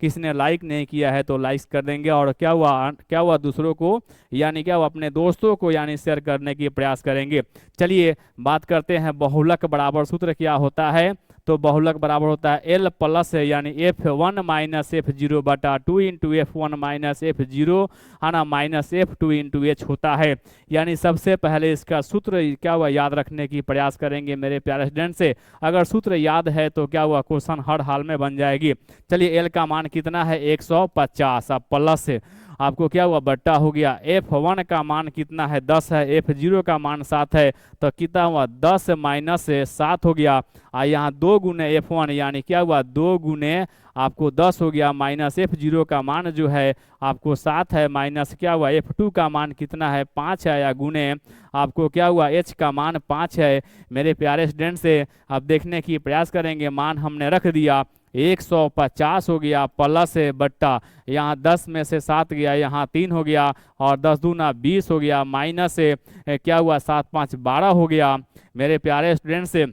किसी ने लाइक नहीं किया है तो लाइक कर देंगे, और क्या हुआ दूसरों को यानी क्या हुआ अपने दोस्तों को यानी शेयर करने की प्रयास करेंगे। चलिए बात करते हैं बहुलक बराबर सूत्र क्या होता है। तो बहुलक बराबर होता है L प्लस यानी F1 माइनस F0 बटा 2 इंटू F1 माइनस F0 है ना माइनस F2 इंटू H होता है। यानी सबसे पहले इसका सूत्र क्या हुआ याद रखने की प्रयास करेंगे मेरे प्यारे स्टूडेंट से। अगर सूत्र याद है तो क्या हुआ क्वेश्चन हर हाल में बन जाएगी। चलिए L का मान कितना है 150, अब प्लस आपको क्या हुआ बट्टा हो गया। F1 का मान कितना है 10 है, F0 का मान 7 है, तो कितना हुआ 10 माइनस 7 हो गया। यहाँ 2 गुने F1 यानी क्या हुआ 2 गुने आपको 10 हो गया, माइनस F0 का मान जो है आपको 7 है, माइनस क्या हुआ F2 का मान कितना है 5 है, या गुने आपको क्या हुआ H का मान 5 है। मेरे प्यारे स्टूडेंट से अब देखने की प्रयास करेंगे, मान हमने रख दिया 150 हो गया प्लस बट्टा यहाँ 10 में से 7 गया, यहाँ 3 हो गया, और 10 दूना 20 हो गया, माइनस से क्या हुआ 7 5 12 हो गया मेरे प्यारे स्टूडेंट से।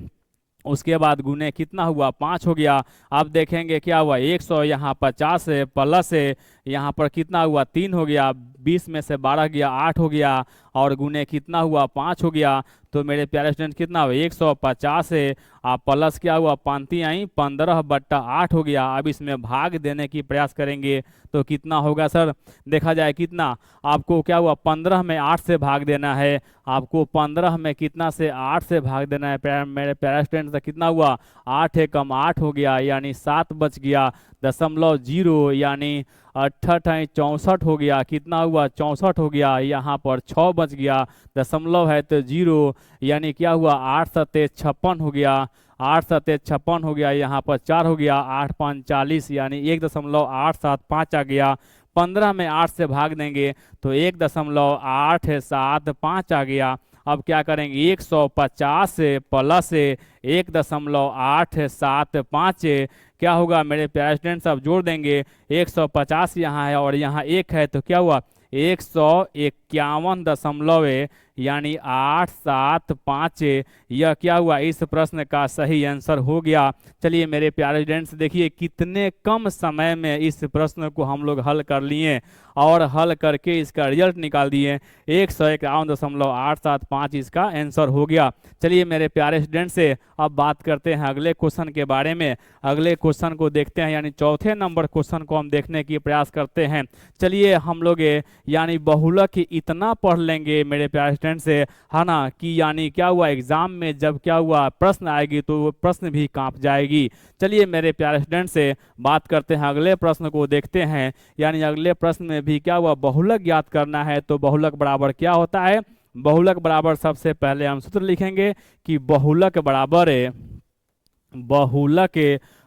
उसके बाद गुने कितना हुआ 5 हो गया। अब देखेंगे क्या हुआ 100 यहाँ 50 है प्लस है यहाँ पर कितना हुआ 3 हो गया, 20 में से 12 गया 8 हो गया, और गुने कितना हुआ 5 हो गया। तो मेरे प्यारे स्टूडेंट कितना हुआ 150 है आप प्लस क्या हुआ 5 आई 15 बट्टा 8 हो गया। अब इसमें भाग देने की प्रयास करेंगे तो कितना होगा सर, देखा जाए कितना आपको क्या हुआ 15 में 8 से भाग देना है, आपको 15 में कितना से 8 से भाग देना है मेरे प्यारे स्टूडेंट से। कितना हुआ 8 है कम 8 हो गया यानी 7 बच गया, 0.0 यानी 8 64 हो गया, कितना हुआ 64 हो गया, यहाँ पर 6 बच गया, दशमलव है तो 0 यानी क्या हुआ 8 सत्ते 56 हो गया, 8 सत्ते 56 हो गया, यहाँ पर 4 हो गया, 8 5 40 यानी 1.875 आ गया। 15 में 8 से भाग देंगे तो 1.875 आ गया। अब क्या करेंगे 150 प्लस 1.875 क्या होगा मेरे प्यारे स्टूडेंट्स, अब जोड़ देंगे 150 यहाँ है और यहाँ 1 है तो क्या हुआ 151 यानी 875 यह क्या हुआ इस प्रश्न का सही आंसर हो गया। चलिए मेरे प्यारे स्टूडेंट्स देखिए कितने कम समय में इस प्रश्न को हम लोग हल कर लिए और हल करके इसका रिजल्ट निकाल दिए। 151.875 इसका आंसर हो गया। चलिए मेरे प्यारे स्टूडेंट से अब बात करते हैं अगले क्वेश्चन के बारे में। अगले क्वेश्चन को देखते हैं यानी चौथे नंबर क्वेश्चन को हम देखने की प्रयास करते हैं। चलिए हम लोग यानी बहुलक इतना पढ़ लेंगे मेरे प्यारे स्टूडेंट से है ना कि यानी क्या हुआ एग्जाम में जब क्या हुआ प्रश्न आएगी तो वो प्रश्न भी कांप जाएगी। चलिए मेरे प्यारे स्टूडेंट से बात करते हैं अगले प्रश्न को देखते हैं। यानी अगले प्रश्न में भी क्या हुआ बहुलक ज्ञात करना है। तो बहुलक बराबर क्या होता है, बहुलक बराबर सबसे पहले हम सूत्र लिखेंगे कि बहुलक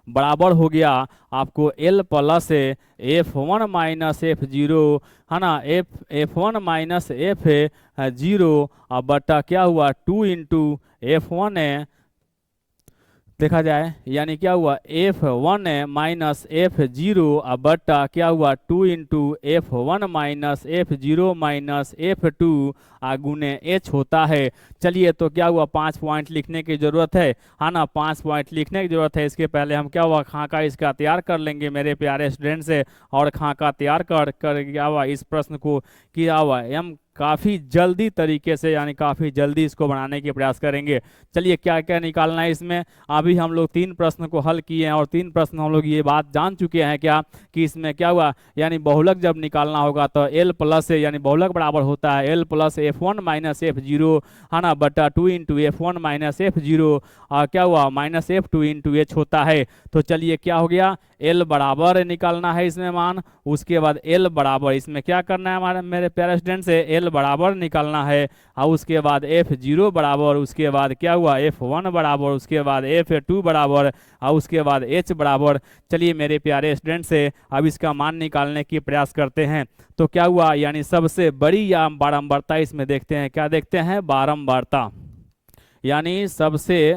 बराबर हो गया आपको L plus F1 minus F0 है ना, F1 माइनस F0 बटा क्या हुआ 2 इंटू F1 देखा जाए यानी क्या हुआ F1 माइनस F0 बट्टा क्या हुआ 2 into F1 minus F0 minus F2 गुने H होता है। चलिए तो क्या हुआ 5 पॉइंट लिखने की जरूरत है ना, 5 पॉइंट लिखने की जरूरत है। इसके पहले हम क्या हुआ खाका इसका तैयार कर लेंगे मेरे प्यारे स्टूडेंट से, और खाका तैयार कर क्या हुआ इस प्रश्न को किया हुआ M काफ़ी जल्दी तरीके से यानी काफ़ी जल्दी इसको बनाने के प्रयास करेंगे। चलिए क्या क्या निकालना है इसमें। अभी हम लोग 3 प्रश्न को हल किए हैं और 3 प्रश्न हम लोग ये बात जान चुके हैं क्या कि इसमें क्या हुआ, यानी बहुलक जब निकालना होगा तो एल प्लस यानी बहुलक बराबर होता है L plus F1 minus F0 है ना, बटा 2 इंटू F1 माइनस F0 क्या हुआ माइनस F2 इंटू H होता है। तो चलिए क्या हो गया, एल बराबर निकालना है इसमें मान, उसके बाद एल बराबर इसमें क्या करना है हमारे मेरे प्यारे स्टूडेंट से, एल बराबर निकालना है और उसके बाद F0 बराबर, उसके बाद क्या हुआ F1 बराबर, उसके बाद F2 बराबर और उसके बाद H बराबर। चलिए मेरे प्यारे स्टूडेंट से अब इसका मान निकालने की प्रयास करते हैं। तो क्या हुआ, यानी सबसे बड़ी या बारंबारता इसमें देखते हैं, क्या देखते हैं बारंबारता, यानी सबसे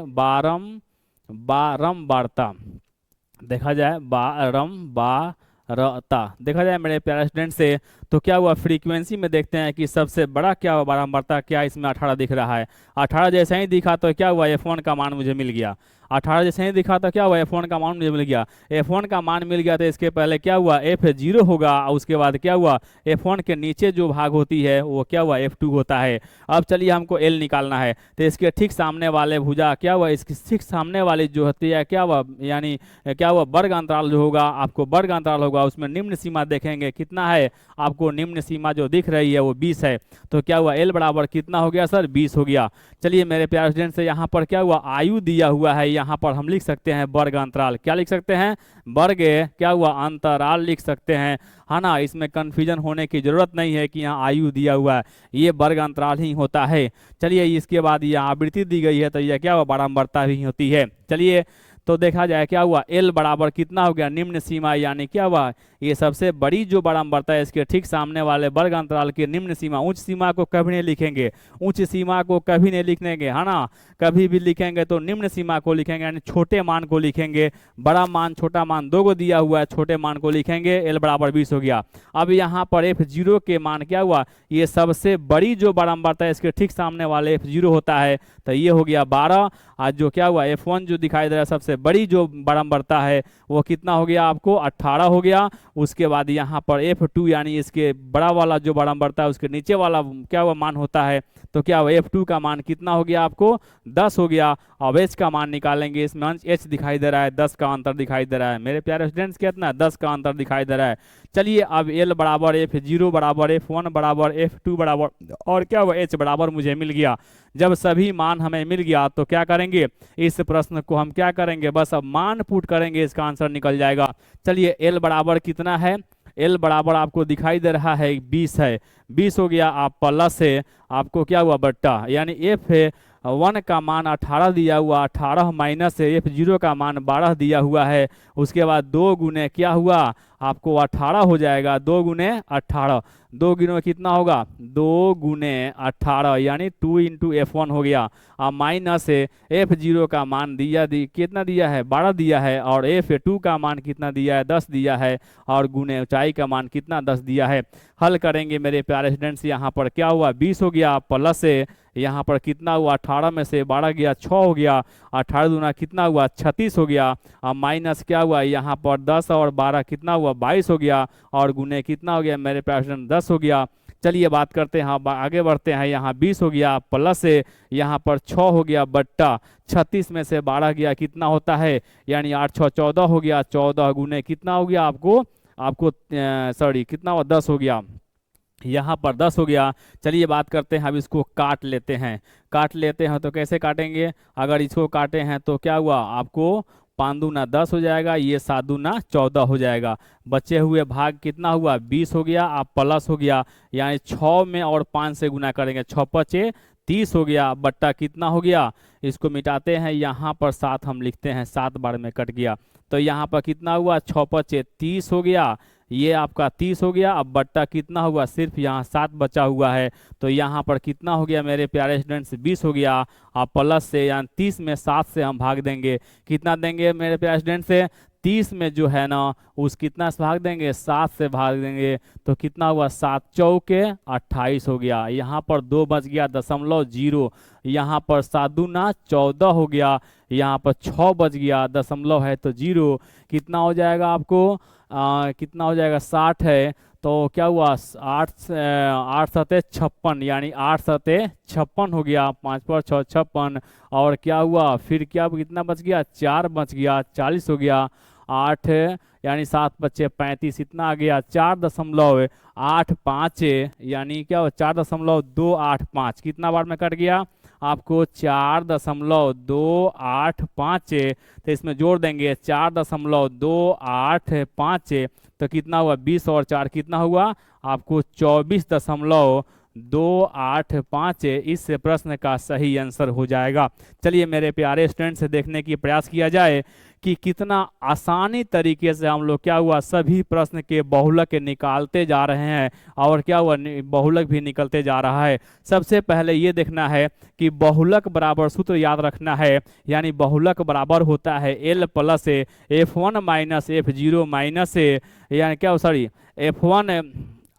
बारंबारता देखा जाए, बारंबारता देखा जाए मेरे प्यारे स्टूडेंट से। तो क्या हुआ, फ्रीक्वेंसी में देखते हैं कि सबसे बड़ा क्या हुआ बारंबारता, क्या इसमें 18 दिख रहा है। 18 जैसे ही दिखा तो क्या हुआ F1 का मान मुझे मिल गया। 18 जैसे ही दिखा तो क्या हुआ F1 का मान मुझे मिल गया। F1 का मान मिल गया तो इसके पहले क्या हुआ F0 होगा और उसके बाद क्या हुआ F1 के नीचे जो भाग होती है वो क्या हुआ F2 होता है। अब चलिए हमको L निकालना है, तो इसके ठीक सामने वाले भुजा क्या हुआ, इसके ठीक सामने वाली जो होती है क्या हुआ, यानी क्या हुआ वर्ग अंतराल जो होगा, आपको वर्ग अंतराल होगा उसमें निम्न सीमा देखेंगे कितना है, आपको निम्न सीमा जो दिख रही है वो 20 है। तो क्या हुआ L बराबर कितना हो गया सर, 20 हो गया। चलिए मेरे प्यारे स्टूडेंट से यहाँ पर क्या हुआ आयु दिया हुआ है, यहाँ पर हम लिख सकते हैं वर्ग अंतराल, क्या लिख सकते हैं वर्ग क्या हुआ अंतराल लिख सकते हैं, है ना। इसमें कन्फ्यूजन होने की जरूरत नहीं है कि यहाँ आयु दिया हुआ है, ये वर्ग अंतराल ही होता है। चलिए इसके बाद ये आवृत्ति दी गई है तो यह क्या हुआ बारंबारता भी होती है। चलिए तो देखा जाए क्या हुआ L बराबर कितना हो गया निम्न सीमा, यानी क्या हुआ ये सबसे बड़ी जो बारंबारता है इसके ठीक सामने वाले वर्ग अंतराल की निम्न सीमा, उच्च सीमा को कभी नहीं लिखेंगे, उच्च सीमा को कभी नहीं लिखेंगे है ना, कभी भी लिखेंगे तो निम्न सीमा को लिखेंगे यानी छोटे मान को लिखेंगे। बड़ा मान छोटा मान दो को दिया हुआ है, छोटे मान को लिखेंगे, L बराबर 20 हो गया। अब यहाँ पर F0 के मान क्या हुआ, ये सबसे बड़ी जो बारंबारता है इसके ठीक सामने वाले F0 होता है तो ये हो गया 12। आज जो क्या हुआ F1 जो दिखाई दे रहा है सबसे बड़ी जो बारंबारता है वो कितना हो गया आपको 18 हो गया। उसके बाद यहाँ पर F2 यानी इसके बड़ा वाला जो बारंबारता है उसके नीचे वाला क्या हुआ मान होता है, तो क्या हुआ F2 का मान कितना हो गया आपको 10 हो गया। अब H का मान निकालेंगे, इसमें H दिखाई दे रहा है, 10 का अंतर दिखाई दे रहा है मेरे प्यारे स्टूडेंट्स, कितना 10 का अंतर दिखाई दे रहा है। चलिए अब L बराबर F0 बराबर F1 बराबर F2 बराबर और क्या हुआ H बराबर मुझे मिल गया। जब सभी मान हमें मिल गया तो क्या करेंगे, इस प्रश्न को हम क्या करेंगे बस अब मान पुट करेंगे, इसका आंसर निकल जाएगा। चलिए L बराबर कितना है, L बराबर आपको दिखाई दे रहा है 20 है, 20 हो गया। आप प्लस से आपको क्या हुआ बट्टा, यानी F1 का मान 18 दिया हुआ, 18 माइनस F0 का मान 12 दिया हुआ है। उसके बाद 2 गुने क्या हुआ आपको 18 हो जाएगा, 2 गुने 18, 2 गुने कितना होगा 2 गुने 18 यानी 2 इंटू F1 हो गया। अब माइनस F0 का मान कितना दिया है 12 दिया है और F2 का मान कितना दिया है 10 दिया है और गुने ऊंचाई का मान कितना 10 दिया है। हल करेंगे मेरे प्यारे स्टूडेंट्स, यहाँ पर क्या हुआ 20 हो गया प्लस से यहाँ पर कितना हुआ 18 में से 12 गया 6 हो गया, 18 दूना कितना हुआ 36 हो गया। अब माइनस क्या हुआ यहाँ पर 10 और 12 कितना हुआ 22 हो गया और गुने कितना हो गया मेरे प्यारे स्टूडेंट 10 हो गया। चलिए बात करते हैं, हाँ आगे बढ़ते हैं। यहाँ 20 हो गया प्लस से यहाँ पर 6 हो गया बट्टा 36 में से 12 गया कितना होता है, यानी 8 6 14 हो गया, 14 गुने कितना हो गया आपको सॉरी कितना हुआ 10 हो गया, यहाँ पर 10 हो गया। चलिए बात करते हैं, अब इसको काट लेते हैं तो कैसे काटेंगे, अगर इसको काटे हैं तो क्या हुआ आपको 5 दूना 10 हो जाएगा, ये 7 दूना 14 हो जाएगा। बचे हुए भाग कितना हुआ 20 हो गया, आप प्लस हो गया यानी 6 में और 5 से गुना करेंगे, 6 पचे 30 हो गया बट्टा कितना हो गया, इसको मिटाते हैं यहाँ पर 7 हम लिखते हैं, 7 बार में कट गया तो यहाँ पर कितना हुआ 6 पचे 30 हो गया, ये आपका 30 हो गया। अब बट्टा कितना हुआ सिर्फ यहाँ 7 बचा हुआ है तो यहाँ पर कितना हो गया मेरे प्यारे स्टूडेंट्स 20 हो गया। अब प्लस से यानी 30 में 7 से हम भाग देंगे, कितना देंगे मेरे प्यारे स्टूडेंट्स से 30 में जो है ना उस कितना से भाग देंगे 7 से भाग देंगे तो कितना हुआ 7 चौके 28 हो गया। यहाँ पर 2 बच गया 0.0, यहाँ पर 7 दूना 14 हो गया, यहाँ पर 6 बच गया दशमलव है तो 0, कितना हो जाएगा आपको कितना हो जाएगा 60 है तो क्या हुआ, 8 8 7 56, यानी 8 7 56 हो गया, 5 पर 6 56। और क्या हुआ फिर, क्या कितना बच गया, 4 बच गया, 40 हो गया। 8 यानी 7 × 5 = 35, इतना आ गया। 4.85, यानी क्या हुआ, 4.285, कितना बार में कट गया आपको, 4.285। तो इसमें जोड़ देंगे 4.285, तो कितना हुआ, 20 और 4 कितना हुआ आपको, 24.285। इस प्रश्न का सही आंसर हो जाएगा। चलिए मेरे प्यारे स्टूडेंट से देखने की प्रयास किया जाए कि कितना आसानी तरीके से हम लोग क्या हुआ, सभी प्रश्न के बहुलक निकालते जा रहे हैं, और क्या हुआ, बहुलक भी निकलते जा रहा है। सबसे पहले ये देखना है कि बहुलक बराबर सूत्र याद रखना है, यानी बहुलक बराबर होता है L plus F1 minus F0 minus, यानी क्या, सॉरी, F1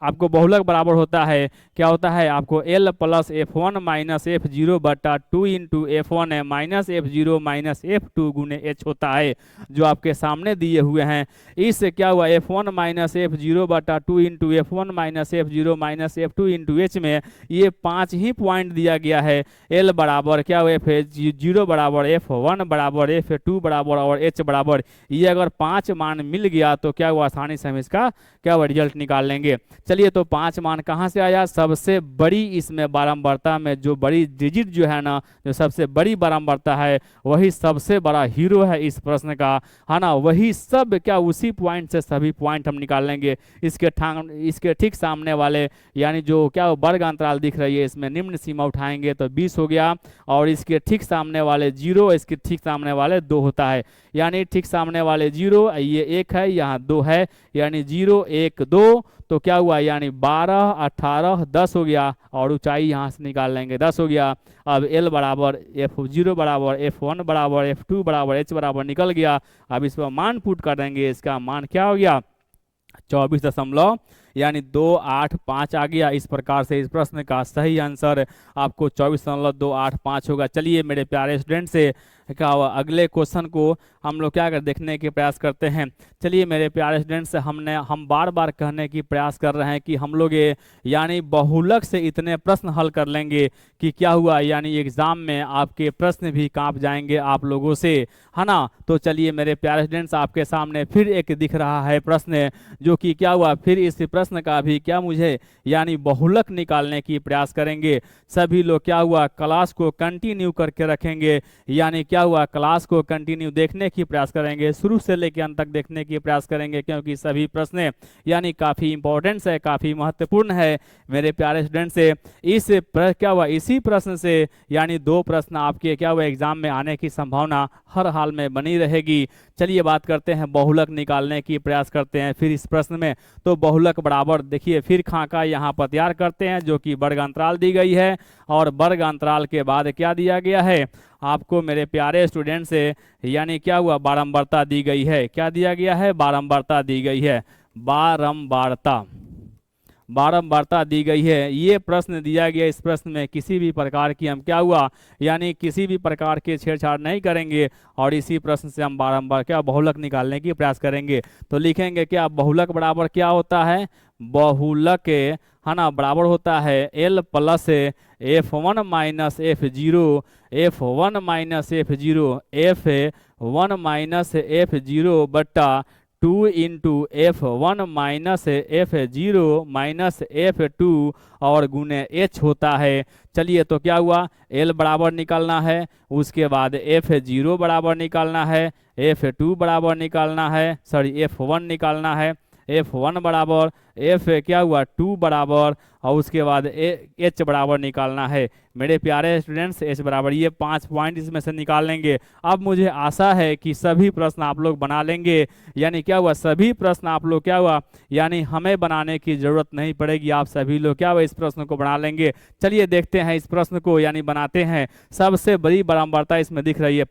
आपको बहुलक बराबर होता है, क्या होता है आपको, L plus F1 minus F0 बटा 2 into F1 minus F0 minus F2 गुने H होता है, जो आपके सामने दिए हुए हैं। इससे क्या हुआ, F1 माइनस F0 बटा 2 into F1 minus F0 minus F2 into H में ये 5 ही पॉइंट दिया गया है। L बराबर क्या हुआ, F0 बराबर, F1 बराबर, F2 बराबर और H बराबर। ये अगर 5 मान मिल गया तो क्या हुआ, आसानी से हम इसका क्या हुआ, रिजल्ट निकाल लेंगे। चलिए, तो 5 मान कहाँ से आया, सबसे बड़ी इसमें बारंबारता में जो बड़ी डिजिट जो है ना, जो सबसे बड़ी बारंबारता है, वही सबसे बड़ा हीरो है इस प्रश्न का, है ना। वही सब क्या, उसी पॉइंट से सभी पॉइंट हम निकाल लेंगे। इसके ठीक सामने वाले, यानी जो क्या वर्ग अंतराल दिख रही है, इसमें निम्न सीमा उठाएंगे तो 20 हो गया, और इसके ठीक सामने वाले 0, इसके ठीक सामने वाले 2 होता है, यानी ठीक सामने वाले 0, ये 1 है, यहाँ 2 है, यानी 0 1 2, तो क्या हुआ, यानी 12 18 10 हो गया, और ऊंचाई यहाँ से निकाल लेंगे, 10 हो गया। अब L बराबर, F0 बराबर, F1 बराबर, F2 बराबर, H बराबर निकल गया। अब इस पर मान पुट कर देंगे, इसका मान क्या हो गया, 24 यानी 285 आ गया। इस प्रकार से इस प्रश्न का सही आंसर आपको 24.285 होगा। चलिए मेरे प्यारे स्टूडेंट से क्या हुआ, अगले क्वेश्चन को हम लोग क्या कर देखने के प्रयास करते हैं। चलिए मेरे प्यारे स्टूडेंट्स, हम बार बार कहने की प्रयास कर रहे हैं कि हम लोग ये यानी बहुलक से इतने प्रश्न हल कर लेंगे कि क्या हुआ, यानी एग्जाम में आपके प्रश्न भी कांप जाएंगे आप लोगों से, है ना। तो चलिए मेरे प्यारे स्टूडेंट्स, आपके सामने फिर एक दिख रहा है प्रश्न, जो कि क्या हुआ, फिर इस प्रश्न का भी क्या मुझे यानी बहुलक निकालने की प्रयास करेंगे। सभी लोग क्या हुआ, क्लास को कंटिन्यू करके रखेंगे, यानी क्या हुआ, क्लास को कंटिन्यू देखने की प्रयास करेंगे, शुरू से लेकर अंत तक देखने की प्रयास करेंगे, क्योंकि सभी प्रश्न यानी काफ़ी इंपॉर्टेंट है, काफ़ी महत्वपूर्ण है मेरे प्यारे स्टूडेंट से। क्या हुआ, इसी प्रश्न से यानी 2 प्रश्न आपके क्या हुआ एग्जाम में आने की संभावना हर हाल में बनी रहेगी। चलिए बात करते हैं, बहुलक निकालने की प्रयास करते हैं फिर इस प्रश्न में। तो बहुलक बराबर देखिए, फिर खाका यहाँ पर तैयार करते हैं, जो कि वर्ग अंतराल दी गई है, और वर्ग अंतराल के बाद क्या दिया गया है आपको मेरे प्यारे स्टूडेंट से, यानी क्या हुआ, बारंबारता दी गई है। क्या दिया गया है, बारंबारता दी गई है, बारंबारता दी गई है। ये प्रश्न दिया गया, इस प्रश्न में किसी भी प्रकार की हम क्या हुआ, यानी किसी भी प्रकार के छेड़छाड़ नहीं करेंगे, और इसी प्रश्न से हम बारंबार क्या बहुलक निकालने की प्रयास करेंगे। तो लिखेंगे क्या, बहुलक बराबर क्या होता है, बहुलक है ना बराबर होता है L plus F1 minus F0, F1 minus F0, F1 minus F0 बट्टा 2 into F1 minus F0 minus F2 और गुने H होता है। चलिए तो क्या हुआ, L बराबर निकालना है, उसके बाद F0 बराबर निकालना है, F2 बराबर निकालना है, सॉरी F1 निकालना है, F1 बराबर F क्या हुआ 2 बराबर, और उसके बाद H बराबर निकालना है। मेरे प्यारे स्टूडेंट्स, H बराबर ये 5 पॉइंट इसमें से निकाल लेंगे। अब मुझे आशा है कि सभी प्रश्न आप लोग बना लेंगे, यानी क्या हुआ, सभी प्रश्न आप लोग क्या हुआ, यानी हमें बनाने की जरूरत नहीं पड़ेगी, आप सभी लोग क्या हुआ इस प्रश्न को बना लेंगे। चलिए देखते हैं इस प्रश्न को, यानी बनाते हैं। सबसे बड़ी बारंबारता इसमें दिख रही है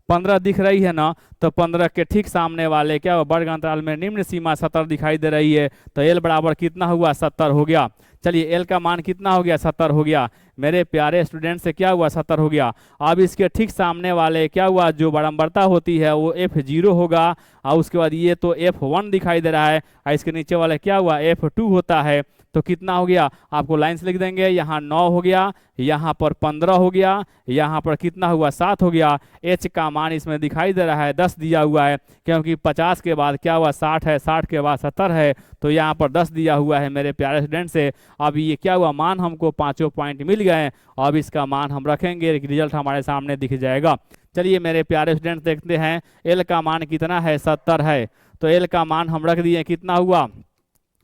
15 दिख रही है ना, तो 15 के ठीक सामने वाले क्या हुआ, वर्ग अंतराल में निम्न सीमा 70 दिखाई दे रही है, तो L बराबर कितना हुआ, 70 हो गया। चलिए एल का मान कितना हो गया, 70 हो गया। मेरे प्यारे स्टूडेंट से क्या हुआ, 70 हो गया। अब इसके ठीक सामने वाले क्या हुआ, जो बारंबारता होती है वो F0 होगा, और उसके बाद ये तो F1 दिखाई दे रहा है, और इसके नीचे वाला क्या हुआ, F2 होता है। तो कितना हो गया, आपको लाइन्स लिख देंगे, यहाँ 9 हो गया, यहाँ पर 15 हो गया, यहाँ पर कितना हुआ, 7 हो गया। एच का मान इसमें दिखाई दे रहा है 10 दिया हुआ है, क्योंकि 50 के बाद क्या हुआ, 60 है, 60 के बाद 70 है, तो यहाँ पर 10 दिया हुआ है मेरे प्यारे स्टूडेंट से। अब ये क्या हुआ, मान हमको पांचों पॉइंट मिल गए। अब इसका मान हम रखेंगे, रिजल्ट हमारे सामने दिख जाएगा। चलिए मेरे प्यारे स्टूडेंट देखते हैं एल का मान कितना है, 70 है। तो एल का मान हम रख दिए, कितना हुआ,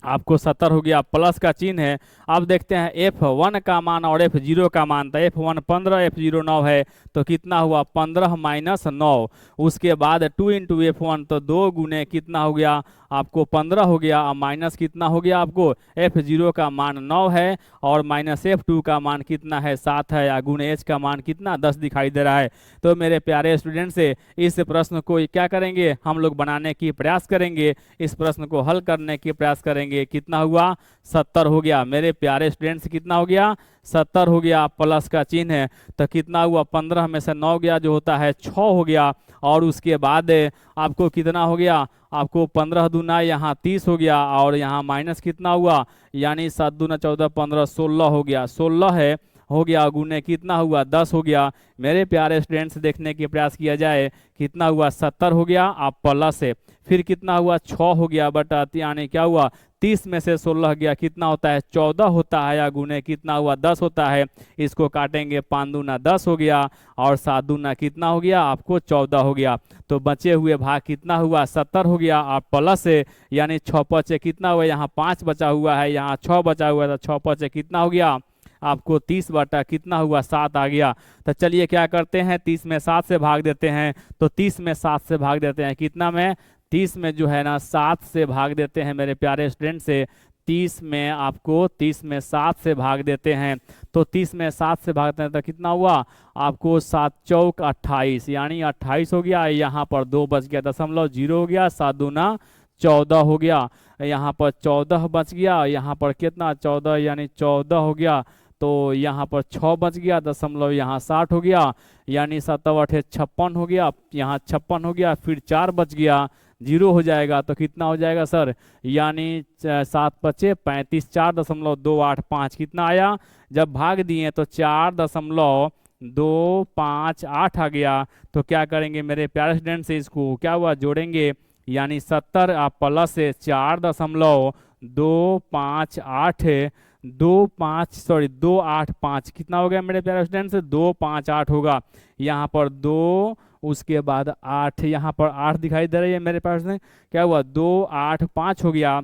आपको 70 हो गया, प्लस का चिन्ह है। अब देखते हैं F1 का मान और F0 का मान। तो F1 15, F0 9 है, तो कितना हुआ, 15 माइनस 9। उसके बाद 2 इंटू F1, तो 2 गुने कितना हो गया, आपको 15 हो गया, और माइनस कितना हो गया, आपको F0 का मान 9 है, और माइनस F2 का मान कितना है, 7 है, या गुने H का मान कितना, 10 दिखाई दे रहा है। तो मेरे प्यारे स्टूडेंट से इस प्रश्न को क्या करेंगे, हम लोग बनाने की प्रयास करेंगे, इस प्रश्न को हल करने की प्रयास करेंगे। कितना हुआ, 70 हो गया। मेरे प्यारे स्टूडेंट्स कितना हो गया, 70 हो गया, प्लस का चिन्ह है। तो कितना हुआ, 15 में से 9 गया, जो होता है 6 हो गया। और उसके बाद आपको कितना हो गया, आपको 15 दूना यहाँ 30 हो गया, और यहाँ माइनस कितना हुआ, यानी 7 दूना 14, 15, 16 हो गया, 16 है हो गया, गुने कितना हुआ, 10 हो गया। मेरे प्यारे स्टूडेंट्स देखने की प्रयास किया जाए, कितना हुआ, 70 हो गया, आप प्लस है, फिर कितना हुआ, 6 हो गया बटा, यानी क्या हुआ, 30 में से 16 गया, कितना होता है, 14 होता है, या गुने कितना हुआ, 10 होता है। इसको काटेंगे, 5 दूना 10 हो गया, और 7 दूना कितना हो गया, आपको 14 हो गया। तो बचे हुए भाग कितना हुआ, 70 हो गया, आप प्लस है, यानी 6 पचे कितना हुआ, यहाँ 5 बचा हुआ है, यहाँ 6 बचा हुआ था, 6 पचे कितना हो गया, आपको 30 बटा कितना हुआ, 7 आ गया। तो चलिए क्या करते हैं, 30 में 7 से भाग देते हैं। तो 30 में 7 से भाग देते हैं, कितना में, 30 में जो है ना 7 से भाग देते हैं मेरे प्यारे स्टूडेंट से। 30 में आपको 30 में 7 से भाग देते हैं। तो 30 में 7 से भागते हैं तो कितना हुआ, आपको 7 चौक 28, यानी 28 हो गया। यहाँ पर 2 बच गया, 0.0 हो गया, 7 दूना 14 हो गया, यहाँ पर 14 बच गया, यहाँ पर कितना 14, यानी 14 हो गया। तो यहाँ पर 6 बच गया, दशमलव यहाँ 60 हो गया, यानी 7 8 56 हो गया, यहाँ 56 हो गया, फिर 4 बच गया, 0 हो जाएगा। तो कितना हो जाएगा सर, यानी 7 बचे 35, 4.285 कितना आया, जब भाग दिए तो 4.258 आ गया। तो क्या करेंगे मेरे प्यारे स्टूडेंट से, इसको क्या हुआ, जोड़ेंगे, यानी 70 आप प्लस से 4.258 285 कितना हो गया मेरे प्यारे स्टूडेंट से, 258 होगा। यहाँ पर 2, उसके बाद 8, यहाँ पर 8 दिखाई दे रही है मेरे पास में, क्या हुआ, 285 हो गया।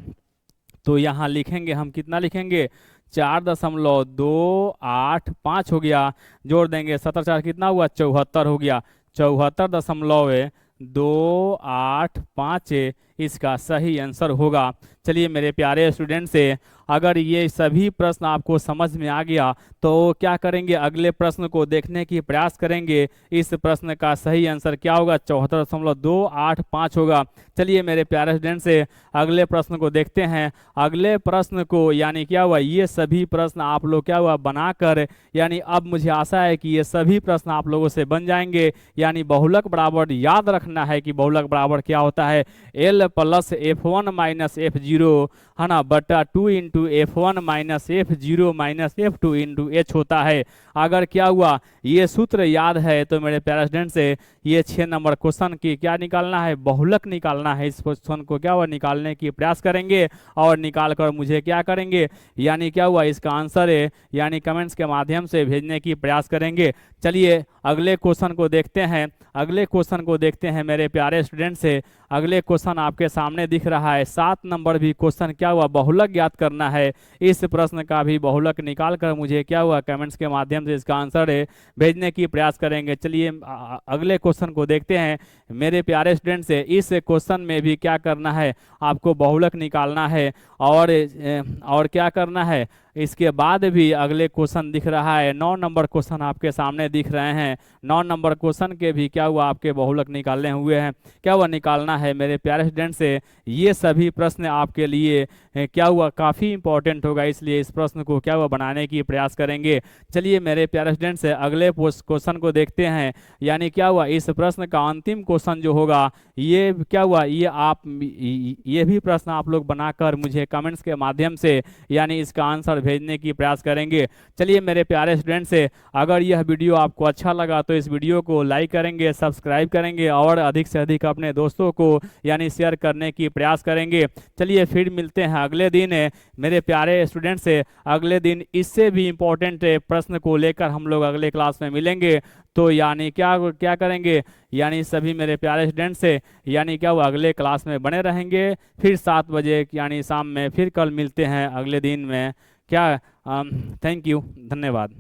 तो यहाँ लिखेंगे हम, कितना लिखेंगे, 4.285 हो गया, जोड़ देंगे, 70 4 कितना हुआ, 74 हो गया, 74.285 इसका सही आंसर होगा। चलिए मेरे प्यारे स्टूडेंट से, अगर ये सभी प्रश्न आपको समझ में आ गया तो क्या करेंगे, अगले प्रश्न को देखने की प्रयास करेंगे। इस प्रश्न का सही आंसर क्या होगा, 74.285 होगा। चलिए मेरे प्यारे स्टूडेंट से अगले प्रश्न को देखते हैं। अगले प्रश्न को यानी क्या हुआ, ये सभी प्रश्न आप लोग क्या हुआ बनाकर, यानी अब मुझे आशा है कि ये सभी प्रश्न आप लोगों से बन जाएंगे। यानी बहुलक बराबर याद रखना है कि बहुलक बराबर क्या होता है, L plus F1 minus F0 है ना, बटा 2 into F1 minus F0 minus F2 into H होता है। अगर क्या हुआ, ये सूत्र याद है तो मेरे प्यारे स्टूडेंट से ये 6 नंबर क्वेश्चन की क्या निकालना है, बहुलक निकालना है। इस क्वेश्चन को क्या हुआ निकालने की प्रयास करेंगे, और निकाल कर मुझे क्या करेंगे, यानी क्या हुआ इसका आंसर है, यानी कमेंट्स के माध्यम से भेजने की प्रयास करेंगे। चलिए अगले क्वेश्चन को देखते हैं। अगले क्वेश्चन को देखते हैं मेरे प्यारे स्टूडेंट से। अगले क्वेश्चन आपके सामने दिख रहा है, 7 नंबर भी क्वेश्चन क्या हुआ, बहुलक ज्ञात करना है। इस प्रश्न का भी बहुलक निकाल कर मुझे क्या हुआ कमेंट्स के माध्यम से इसका आंसर है भेजने की प्रयास करेंगे। चलिए अगले क्वेश्चन को देखते हैं मेरे प्यारे स्टूडेंट से। इस क्वेश्चन में भी क्या करना है, आपको बहुलक निकालना है, और क्या करना है, इसके बाद भी अगले क्वेश्चन दिख रहा है, 9 नंबर क्वेश्चन आपके सामने दिख रहे हैं। 9 नंबर क्वेश्चन के भी क्या हुआ आपके बहुलक निकालने हुए हैं, क्या हुआ निकालना है मेरे प्यारे स्टूडेंट से। ये सभी प्रश्न आपके लिए क्या हुआ काफ़ी इंपॉर्टेंट होगा, इसलिए इस प्रश्न को क्या हुआ बनाने की प्रयास करेंगे। चलिए मेरे प्यारे स्टूडेंट से अगले क्वेश्चन को देखते हैं। यानी क्या हुआ इस प्रश्न का अंतिम क्वेश्चन जो होगा ये क्या हुआ, ये भी प्रश्न आप लोग बनाकर मुझे कमेंट्स के माध्यम से यानी इसका आंसर भेजने की प्रयास करेंगे। चलिए मेरे प्यारे स्टूडेंट से, अगर यह वीडियो आपको अच्छा लगा तो इस वीडियो को लाइक करेंगे, सब्सक्राइब करेंगे और अधिक से अधिक अपने दोस्तों को यानी शेयर करने की प्रयास करेंगे। चलिए फिर मिलते हैं अगले दिन मेरे प्यारे स्टूडेंट से। अगले दिन इससे भी इम्पोर्टेंट प्रश्न को लेकर हम लोग अगले क्लास में मिलेंगे। तो यानी क्या क्या करेंगे, यानी सभी मेरे प्यारे स्टूडेंट से यानी क्या वो अगले क्लास में बने रहेंगे। फिर 7 बजे यानी शाम में फिर कल मिलते हैं अगले दिन में क्या। थैंक यू, धन्यवाद।